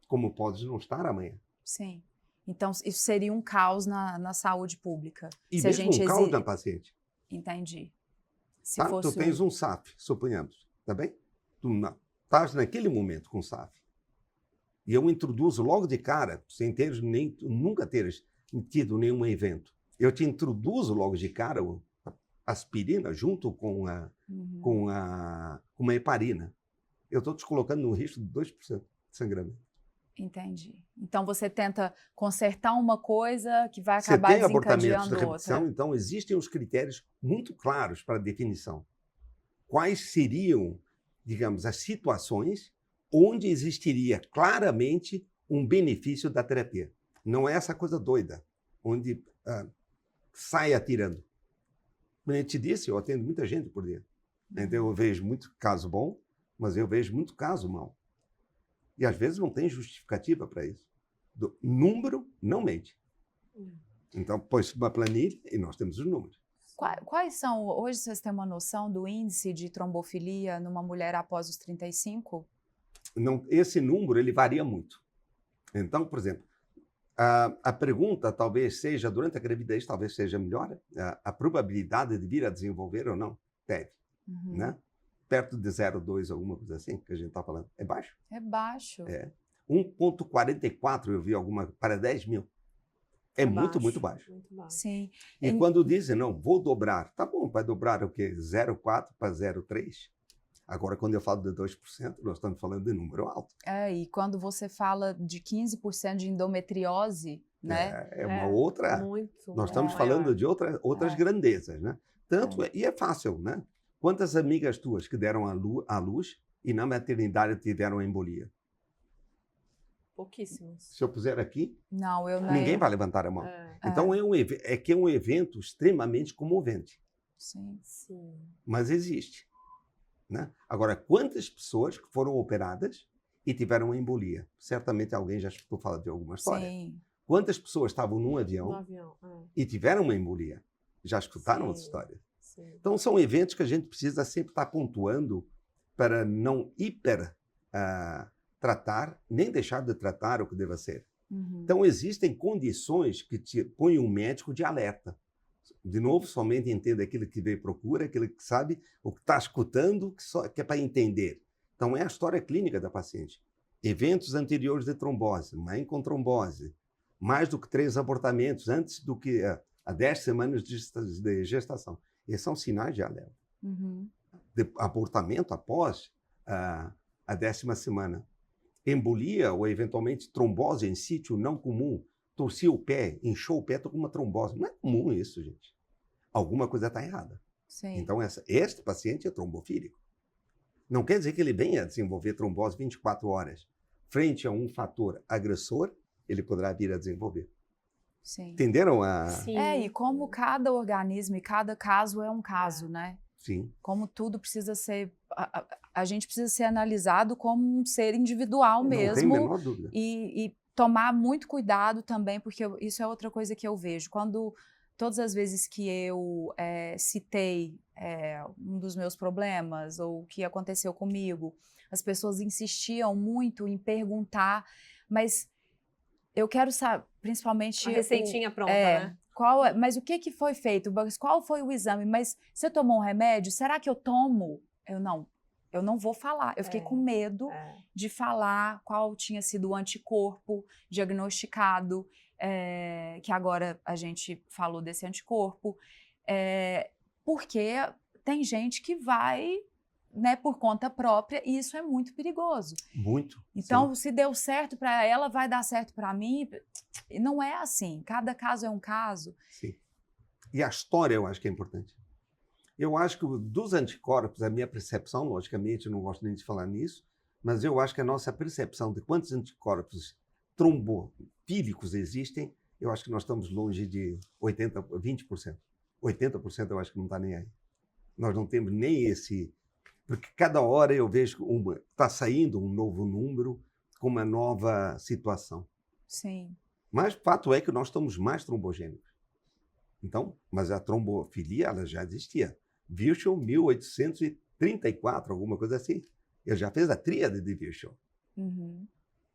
como podes não estar amanhã. Sim. Então, isso seria um caos na saúde pública. E se mesmo a gente um caos na paciente. Entendi. Se Tá? fosse Tu tens um SAF, suponhamos, tá bem? Tu estás naquele momento com SAF. E eu introduzo logo de cara, sem ter nunca teres tido nenhum evento. Eu te introduzo logo de cara a aspirina junto com uma heparina. Eu estou te colocando no risco de 2% de sangramento. Entendi. Então você tenta consertar uma coisa que vai Você acabar tem abortamentos de desencadeando repetição, outra. então existem os critérios muito claros para a definição. Quais seriam, digamos, as situações onde existiria claramente um benefício da terapia? Não é essa coisa doida, onde sai atirando. Como eu te disse, eu atendo muita gente por dia. Então eu vejo muito caso bom, mas eu vejo muito caso mau. E às vezes não tem justificativa para isso. Do número não mente. Então, põe-se uma planilha e nós temos os números. Quais são, hoje vocês têm uma noção do índice de trombofilia numa mulher após os 35? Não, esse número, ele varia muito. Então, por exemplo, a pergunta talvez seja, durante a gravidez, talvez seja melhor, a probabilidade de vir a desenvolver ou não, deve, né? Perto de 0,2, alguma coisa assim, que a gente está falando. É baixo? É baixo. É. 1,44 eu vi alguma, para 10 mil. É muito, muito baixo. Muito baixo. Sim. E quando dizem, não, vou dobrar, tá bom, vai dobrar o quê? 0,4 para 0,3? Agora, quando eu falo de 2%, nós estamos falando de número alto. E quando você fala de 15% de endometriose, né? É uma outra... Muito. Nós estamos falando de outras grandezas, né? E é fácil, né? Quantas amigas tuas que deram à luz e na maternidade tiveram embolia? Pouquíssimas. Se eu puser aqui, Não, eu não. ninguém vai levantar a mão. Então, é um evento extremamente comovente. Sim. Mas existe. Né? Agora, quantas pessoas que foram operadas e tiveram embolia? Certamente alguém já escutou falar de alguma história. Sim. Quantas pessoas estavam num avião e tiveram uma embolia? Já escutaram essa história? Sim. Então, são eventos que a gente precisa sempre estar pontuando para não tratar, nem deixar de tratar o que deva ser. Então, existem condições que te põem um médico de alerta. De novo, somente entenda aquilo que veio procura, aquilo que sabe, o que está escutando, que é para entender. Então, é a história clínica da paciente. Eventos anteriores de trombose, mãe com trombose, mais do que 3 abortamentos antes do que a 10 semanas de gestação. Esses são sinais de alerta. De abortamento após a 10ª semana. Embolia ou, eventualmente, trombose em sítio não comum. Torci o pé, inchou o pé, estou com uma trombose. Não é comum isso, gente. Alguma coisa está errada. Sim. Então, este paciente é trombofílico. Não quer dizer que ele venha a desenvolver trombose 24 horas. Frente a um fator agressor, ele poderá vir a desenvolver. Sim. Entenderam? Sim. E como cada organismo e cada caso é um caso, né? Sim. Como tudo precisa ser... A gente precisa ser analisado como um ser individual mesmo. Não tem a menor dúvida. E tomar muito cuidado também, porque isso é outra coisa que eu vejo. Todas as vezes que eu citei um dos meus problemas ou o que aconteceu comigo, as pessoas insistiam muito em perguntar, mas eu quero saber, principalmente... A receitinha pronta, né? Mas o que foi feito? Qual foi o exame? Mas você tomou um remédio? Será que eu tomo? Eu não. Eu não vou falar. Eu fiquei com medo de falar qual tinha sido o anticorpo diagnosticado, que agora a gente falou desse anticorpo, porque tem gente que vai, né, por conta própria, e isso é muito perigoso. Muito. Então, se deu certo para ela, vai dar certo para mim. Não é assim. Cada caso é um caso. Sim. E a história eu acho que é importante. Eu acho que dos anticorpos, a minha percepção, logicamente, eu não gosto nem de falar nisso, mas eu acho que a nossa percepção de quantos anticorpos trombofílicos existem, eu acho que nós estamos longe de 20%. 80% eu acho que não está nem aí. Nós não temos nem esse... Porque cada hora eu vejo que está saindo um novo número com uma nova situação. Sim. Mas o fato é que nós estamos mais trombogênicos. Então, mas a trombofilia ela já existia. Virchow, 1834, alguma coisa assim. Ele já fez a tríade de Virchow. Uhum.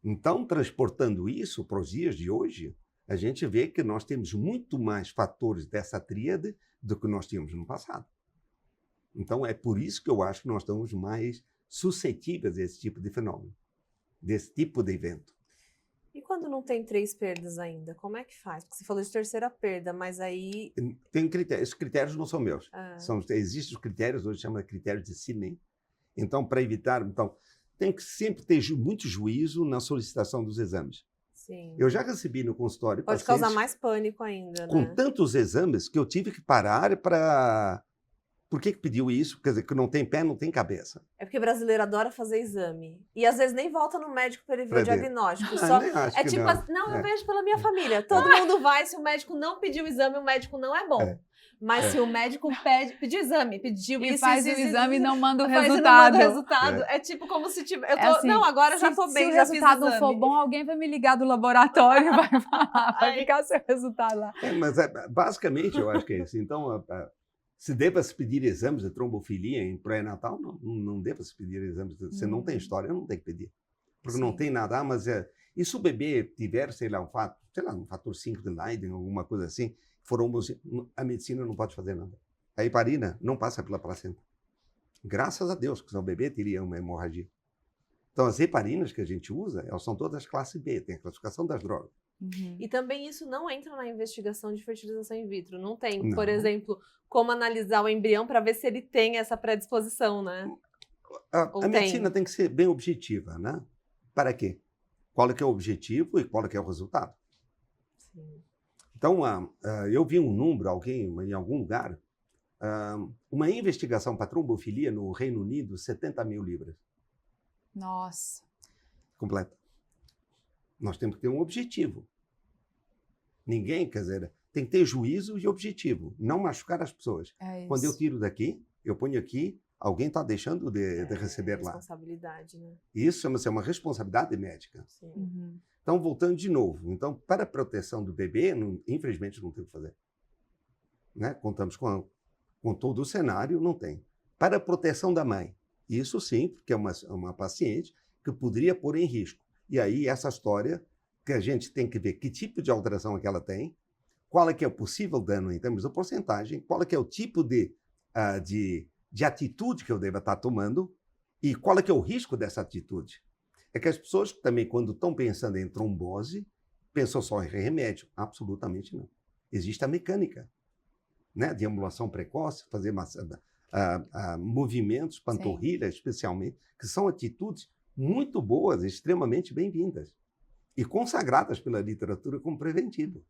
Então, transportando isso para os dias de hoje, a gente vê que nós temos muito mais fatores dessa tríade do que nós tínhamos no passado. Então, é por isso que eu acho que nós estamos mais suscetíveis a esse tipo de fenômeno, desse tipo de evento. E quando não tem 3 perdas ainda, como é que faz? Porque você falou de terceira perda, mas aí... Tem critérios. Esses critérios não são meus. Existem os critérios, hoje chama de critérios de Sidney. Então, para evitar... Então, tem que sempre ter muito juízo na solicitação dos exames. Sim. Eu já recebi no consultório Pode causar mais pânico ainda, né? Com tantos exames que eu tive que parar para... Por que pediu isso? Quer dizer, que não tem pé, não tem cabeça. É porque brasileiro adora fazer exame. E às vezes nem volta no médico para ele ver o diagnóstico. Só... É tipo assim, eu vejo pela minha família. Todo mundo vai, se o médico não pediu o exame, o médico não é bom. Mas se o médico pediu exame, pediu e isso, faz isso, o exame e não manda o resultado. resultado. Não manda o resultado. É tipo como se tivesse... Assim, não, agora eu já tô bem, já fiz o exame. Se o resultado não for bom, alguém vai me ligar do laboratório e vai falar, vai ficar seu resultado lá. Mas basicamente eu acho que é isso. Então... Se deva-se pedir exames de trombofilia em pré-natal, não deva-se pedir exames. Se não tem história, não tem que pedir. Porque não tem nada. Mas e se o bebê tiver, sei lá, um fator 5 de Leiden, alguma coisa assim, a medicina não pode fazer nada. A heparina não passa pela placenta. Graças a Deus, que senão o bebê teria uma hemorragia. Então, as heparinas que a gente usa, elas são todas classe B, tem a classificação das drogas. Uhum. E também isso não entra na investigação de fertilização in vitro. Não tem, por exemplo, como analisar o embrião para ver se ele tem essa predisposição, né? A medicina tem que ser bem objetiva, né? Para quê? Qual é que é o objetivo e qual é que é o resultado? Sim. Então, eu vi um número, em algum lugar, uma investigação para trombofilia no Reino Unido, 70 mil libras. Nossa. Completa. Nós temos que ter um objetivo. Ninguém, quer dizer, tem que ter juízo e objetivo, não machucar as pessoas. Quando eu tiro daqui, eu ponho aqui, alguém está deixando de receber lá. Responsabilidade, né? Isso chama-se uma responsabilidade médica. Sim. Uhum. Então, voltando de novo. Então, para a proteção do bebê, infelizmente, não tem o que fazer. Né? Contamos com todo o cenário, não tem. Para a proteção da mãe, isso sim, porque é uma paciente que poderia pôr em risco. E aí, essa história que a gente tem que ver que tipo de alteração é que ela tem, qual é que é o possível dano em termos de porcentagem, qual é que é o tipo de atitude que eu deva estar tomando e qual é que é o risco dessa atitude. É que as pessoas também, quando estão pensando em trombose, pensam só em remédio. Absolutamente não. Existe a mecânica, né, de ambulação precoce, fazer movimentos, panturrilha especialmente, que são atitudes muito boas, extremamente bem-vindas e consagradas pela literatura como preventivo.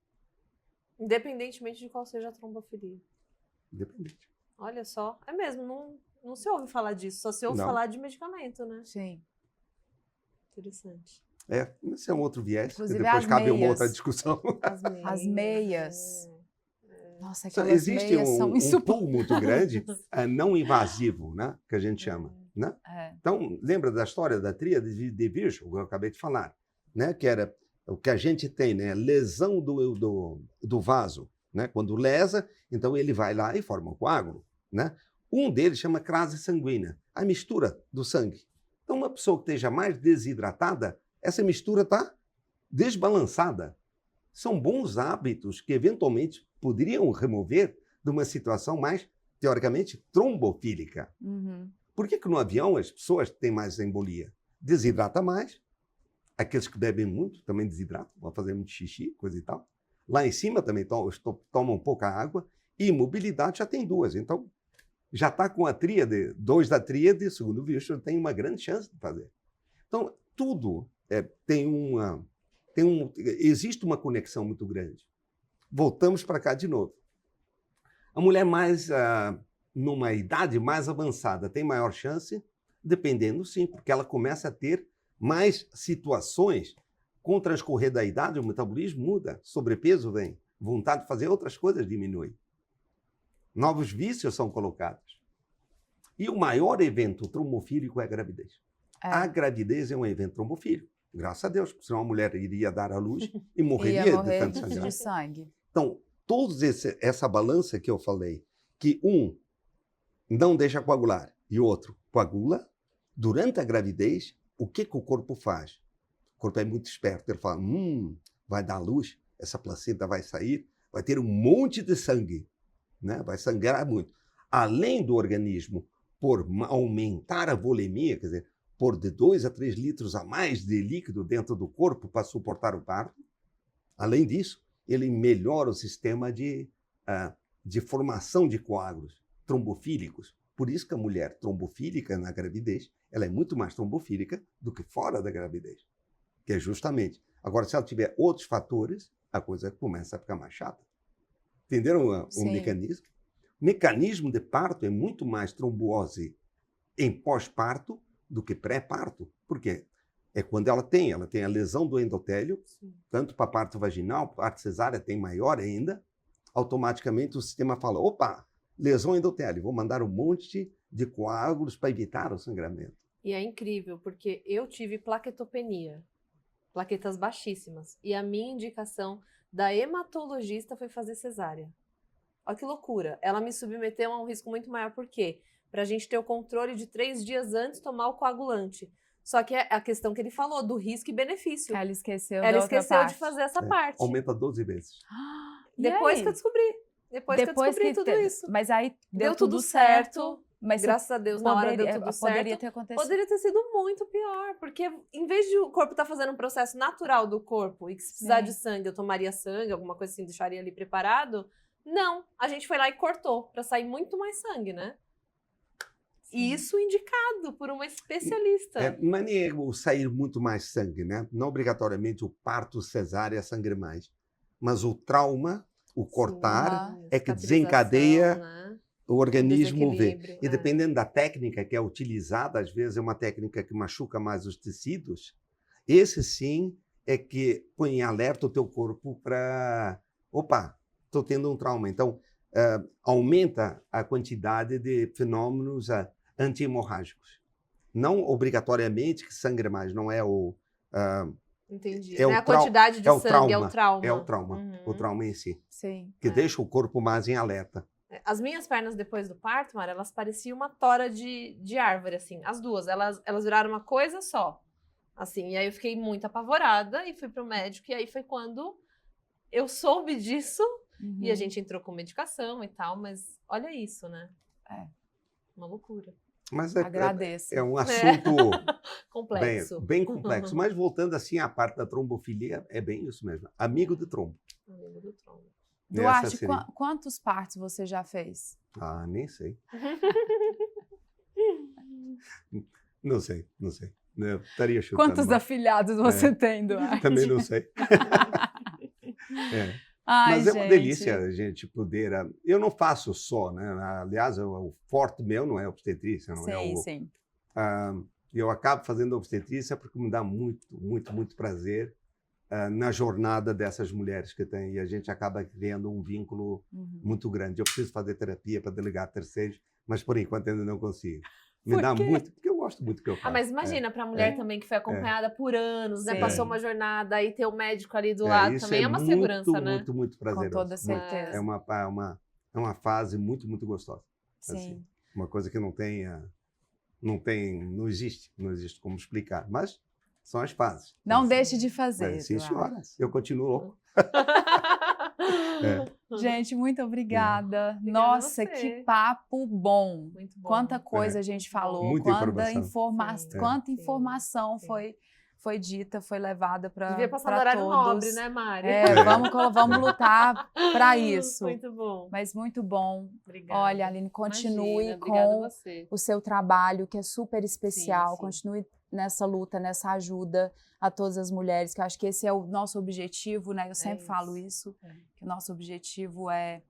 Independentemente de qual seja a trombofilia. Independente. Olha só, é mesmo, não se ouve falar disso, só se ouve falar de medicamento, né? Sim. Interessante. Esse é um outro viés, inclusive, que depois cabe uma outra discussão. As meias. Nossa, aquelas existe meias são um pool muito grande, não invasivo, né, que a gente chama. Né? Então, lembra da história da tríade de Virchow, que eu acabei de falar, né? Que era o que a gente tem, né? Lesão do vaso. Né? Quando lesa, então ele vai lá e forma um coágulo. Né? Um deles chama crase sanguínea, a mistura do sangue. Então, uma pessoa que esteja mais desidratada, essa mistura está desbalançada. São bons hábitos que, eventualmente, poderiam remover de uma situação mais, teoricamente, trombofílica. Uhum. Por que no avião as pessoas têm mais embolia? Desidrata mais. Aqueles que bebem muito também desidratam, vão fazer muito xixi, coisa e tal. Lá em cima também tomam pouca água. E mobilidade já tem 2. Então, já está com a tríade, 2 da tríade, segundo o Wilson, tem uma grande chance de fazer. Então, tudo existe uma conexão muito grande. Voltamos para cá de novo. A mulher numa idade mais avançada tem maior chance, dependendo sim, porque ela começa a ter mais situações. Com o transcorrer da idade, o metabolismo muda, sobrepeso vem, vontade de fazer outras coisas diminui. Novos vícios são colocados. E o maior evento trombofílico é a gravidez. A gravidez é um evento trombofílico. Graças a Deus, porque senão a mulher iria dar à luz e morreria de tanto de sangue. Então, essa balança que eu falei, que um não deixa coagular e o outro coagula, durante a gravidez, o que o corpo faz? O corpo é muito esperto, ele fala, vai dar à luz, essa placenta vai sair, vai ter um monte de sangue, né? Vai sangrar muito. Além do organismo, por aumentar a volemia, quer dizer, pôr de 2 a 3 litros a mais de líquido dentro do corpo para suportar o parto. Além disso, ele melhora o sistema de formação de coágulos trombofílicos. Por isso que a mulher trombofílica na gravidez, ela é muito mais trombofílica do que fora da gravidez. Que é justamente... Agora, se ela tiver outros fatores, a coisa começa a ficar mais chata. Entenderam o mecanismo? O mecanismo de parto é muito mais trombose em pós-parto do que pré-parto. Por quê? É quando ela tem a lesão do endotélio, tanto para parto vaginal, parto cesárea tem maior ainda, automaticamente o sistema fala, opa, lesão endotélio, vou mandar um monte de coágulos para evitar o sangramento. E é incrível, porque eu tive plaquetopenia, plaquetas baixíssimas, e a minha indicação da hematologista foi fazer cesárea. Olha que loucura. Ela me submeteu a um risco muito maior. Por quê? Para a gente ter o controle de 3 dias antes tomar o coagulante. Só que é a questão que ele falou, do risco e benefício. Ela esqueceu de fazer essa parte. Aumenta 12 vezes. Depois que eu descobri. Depois que eu descobri tudo isso. Mas aí deu tudo certo. Mas graças a Deus, na hora deu tudo certo. Poderia ter acontecido. Poderia ter sido muito pior, porque em vez de o corpo estar fazendo um processo natural do corpo e que se precisar de sangue, eu tomaria sangue, alguma coisa assim, deixaria ali preparado. Não, a gente foi lá e cortou para sair muito mais sangue, né? E isso indicado por uma especialista. Não é nem o sair muito mais sangue, né? Não obrigatoriamente o parto cesárea sangra mais, mas o trauma, o cortar, é que desencadeia, né? O organismo vê. E dependendo da técnica que é utilizada, às vezes é uma técnica que machuca mais os tecidos, esse sim é que põe em alerta o teu corpo para, opa, estou tendo um trauma. Então, aumenta a quantidade de fenômenos anti-hemorrágicos. Não obrigatoriamente que sangra mais, não é o... Entendi. Não é a quantidade de sangue, é o trauma. É o trauma, o trauma em si. Sim. Que deixa o corpo mais em alerta. As minhas pernas depois do parto, Mara, elas pareciam uma tora de árvore, assim. As duas, elas viraram uma coisa só. Assim, e aí eu fiquei muito apavorada e fui pro médico. E aí foi quando eu soube disso e a gente entrou com medicação e tal. Mas olha isso, né? Uma loucura. Mas agradeço. É um assunto complexo. Bem complexo. Mas voltando assim à parte da trombofilia, é bem isso mesmo. Amigo do trombo. Amigo do trombo. Duarte, quantos partos você já fez? Ah, nem sei. Não sei. Eu estaria chutando. Quantos afilhados você tem, Duarte? Também não sei. Ai, mas é uma delícia a gente poder... Eu não faço só, né? Aliás, o forte meu não é obstetrícia. Não sim. Eu acabo fazendo obstetrícia porque me dá muito prazer na jornada dessas mulheres que têm. E a gente acaba criando um vínculo muito grande. Eu preciso fazer terapia para delegar terceiros, mas por enquanto ainda não consigo. Me dá muito, porque eu gosto muito do que eu faço. Mas imagina, para a mulher também que foi acompanhada por anos, né? Passou uma jornada, aí ter o médico ali do lado também é uma segurança, né? Muito prazeroso. Com toda certeza. É uma fase muito gostosa. Sim. Assim, uma coisa que não existe como explicar, mas são as fases. Não deixe de fazer. Sim, senhora. Eu continuo louco. Gente, muito obrigada. Obrigada Nossa, a você. que papo bom. Muito bom. Quanta coisa a gente falou, Muita informação. Sim. quanta Sim, informação sim. foi dita, foi levada para Devia passar no todos. horário nobre, né, Mari? Vamos lutar para isso. Muito bom. Mas muito bom. Obrigada. Olha, Aline, continue Imagina, obrigada com a você. o seu trabalho, que é super especial. Sim, sim. Continue nessa luta, nessa ajuda a todas as mulheres, que eu acho que esse é o nosso objetivo, né? Eu sempre falo isso, que o nosso objetivo é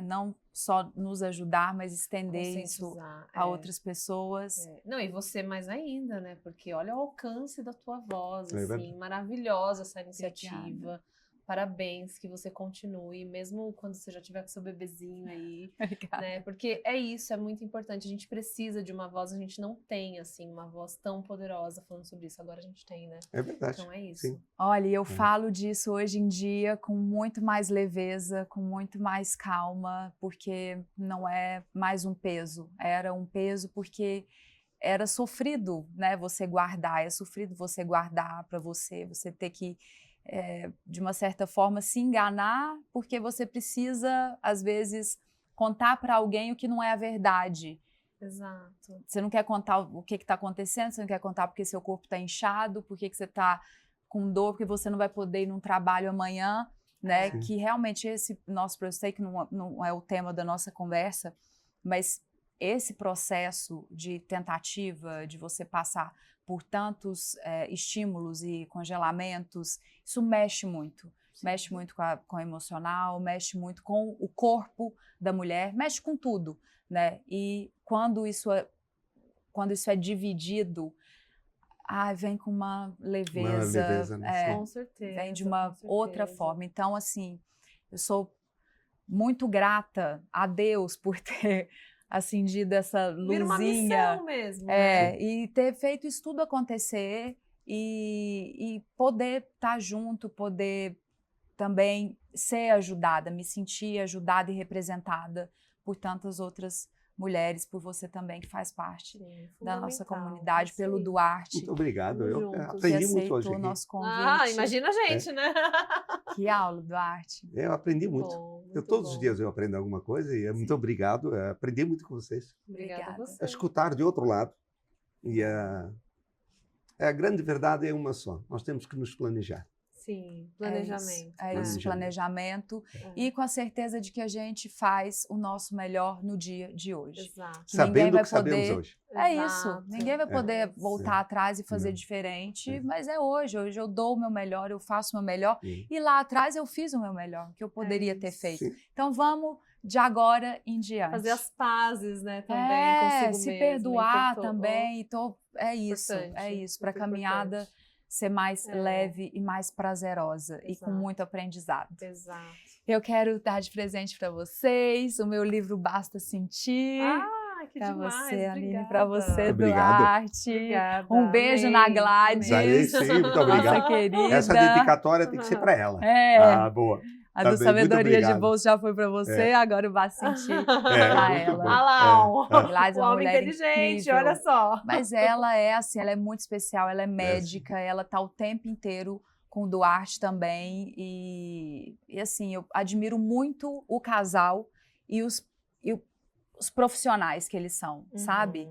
não só nos ajudar, mas estender isso a outras pessoas. Não, e você mais ainda, né? Porque olha o alcance da tua voz, É assim, verdade. maravilhosa essa iniciativa. Obrigada. Parabéns, que você continue, mesmo quando você já tiver com seu bebezinho aí, Obrigada. né? Porque é isso, é muito importante. A gente precisa de uma voz, a gente não tem, assim, uma voz tão poderosa falando sobre isso. Agora a gente tem, né? É verdade. Então é isso. Sim. Olha, eu falo disso hoje em dia com muito mais leveza, com muito mais calma, porque não é mais um peso. Era um peso porque era sofrido, né? Você guardar, é sofrido você guardar para você ter que de uma certa forma se enganar, porque você precisa às vezes contar para alguém o que não é a verdade. Exato. Você não quer contar o que está acontecendo, você não quer contar porque seu corpo está inchado, porque você está com dor, porque você não vai poder ir num trabalho amanhã, né? Sim. Que realmente esse nosso processo, sei que não é o tema da nossa conversa, mas esse processo de tentativa, de você passar por tantos estímulos e congelamentos, isso mexe muito. Sim. Mexe muito com o emocional, mexe muito com o corpo da mulher, mexe com tudo, né? E quando isso é dividido, vem com uma leveza, né? Com certeza. vem de uma com outra certeza. forma. Então, assim, eu sou muito grata a Deus por ter acendido essa Vira uma luzinha. missão mesmo, né? E ter feito isso tudo acontecer e poder estar junto, poder também ser ajudada, me sentir ajudada e representada por tantas outras mulheres, por você também que faz parte Sim, da nossa fundamental, comunidade, isso pelo aí. Duarte, Muito obrigado. Tamo Eu juntos. que aprendi muito aceitou hoje o aqui. nosso convite. Imagina a gente, né? Que aula, Duarte. Eu aprendi muito. Bom, muito Todos bom. os dias eu aprendo alguma coisa e muito obrigado. Aprendi muito com vocês. Obrigada a Obrigada. você. A escutar de outro lado. E a grande verdade é uma só. Nós temos que nos planejar. Sim, planejamento. É isso, planejamento. E com a certeza de que a gente faz o nosso melhor no dia de hoje. Exato. Que ninguém Sabendo vai o que sabemos poder. hoje. É Exato. isso. Ninguém vai poder isso. voltar atrás e fazer Não. diferente, É. mas é hoje. Hoje eu dou o meu melhor, eu faço o meu melhor. Sim. E lá atrás eu fiz o meu melhor, que eu poderia ter isso. feito. Sim. Então vamos de agora em diante. Fazer as pazes, né, também consigo se mesmo. perdoar também. É isso, Importante, para a muito caminhada importante. ser mais leve e mais prazerosa e com Exato. muito aprendizado. Exato. Eu quero dar de presente para vocês o meu livro Basta Sentir. Que Para demais. você, Aline, Obrigada. para você, Obrigado. Duarte. Obrigada. Um beijo Amei, na Gladys. amei. Sim, muito Nossa obrigado. querida. Essa dedicatória tem que ser para ela. A Boa. do Tá bem, muito Sabedoria de obrigado. Bolso já foi para você, agora o Basta Sentir para muito ela. bom. Olha lá, A Gladys é um uma homem mulher inteligente, incrível. olha só. Mas ela é assim, ela é muito especial, ela é médica, ela tá o tempo inteiro com o Duarte também. E assim, eu admiro muito o casal e os profissionais que eles são, sabe?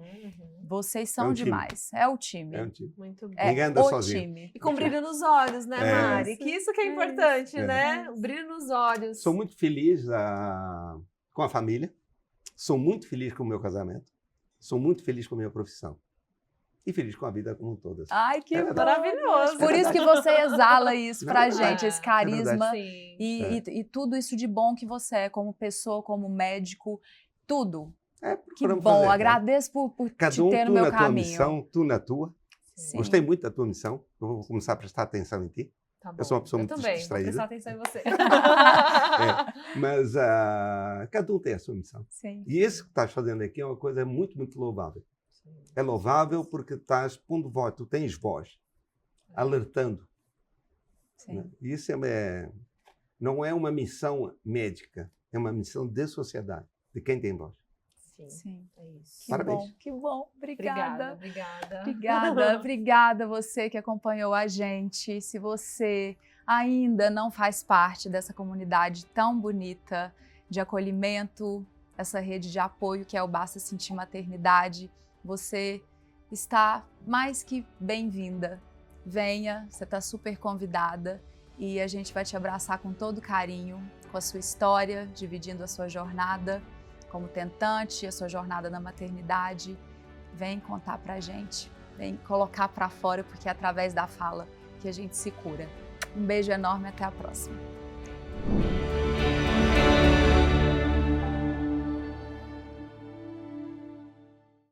Vocês são É um time. demais. É o time. É um time. Muito bom. Ninguém anda o sozinho. time. E com brilho nos olhos, né, Mari? Que isso que é importante, né? O brilho nos olhos. Sou muito feliz com a família. Sou muito feliz com o meu casamento. Sou muito feliz com a minha profissão. E feliz com a vida como um todo. Ai, que É bom. maravilhoso. Por isso que você exala isso pra Não, gente, esse carisma Sim. e tudo isso de bom que você é, como pessoa, como médico, tudo. Que procuramos bom, fazer, agradeço por Cada te um, ter no tu meu na tua caminho. missão, tu na tua. Sim. Gostei muito da tua missão. Eu vou começar a prestar atenção em ti. Tá bom. Eu sou uma pessoa Eu muito também, distraída. vou prestar atenção em você. Mas cada um tem a sua missão. Sim. E isso que estás fazendo aqui é uma coisa muito, muito louvável. É louvável porque estás pondo voz, tu tens voz, alertando. Sim. Né? E isso não é uma missão médica, é uma missão de sociedade, de quem tem voz. Sim. É isso. Que Parabéns. bom, que bom. Obrigada. Obrigada. Obrigada, obrigada você que acompanhou a gente. Se você ainda não faz parte dessa comunidade tão bonita de acolhimento, essa rede de apoio que é o Basta Sentir Maternidade, você está mais que bem-vinda. Venha, você está super convidada e a gente vai te abraçar com todo carinho, com a sua história, dividindo a sua jornada como tentante, a sua jornada na maternidade. Vem contar pra gente, vem colocar pra fora, porque é através da fala que a gente se cura. Um beijo enorme, até a próxima.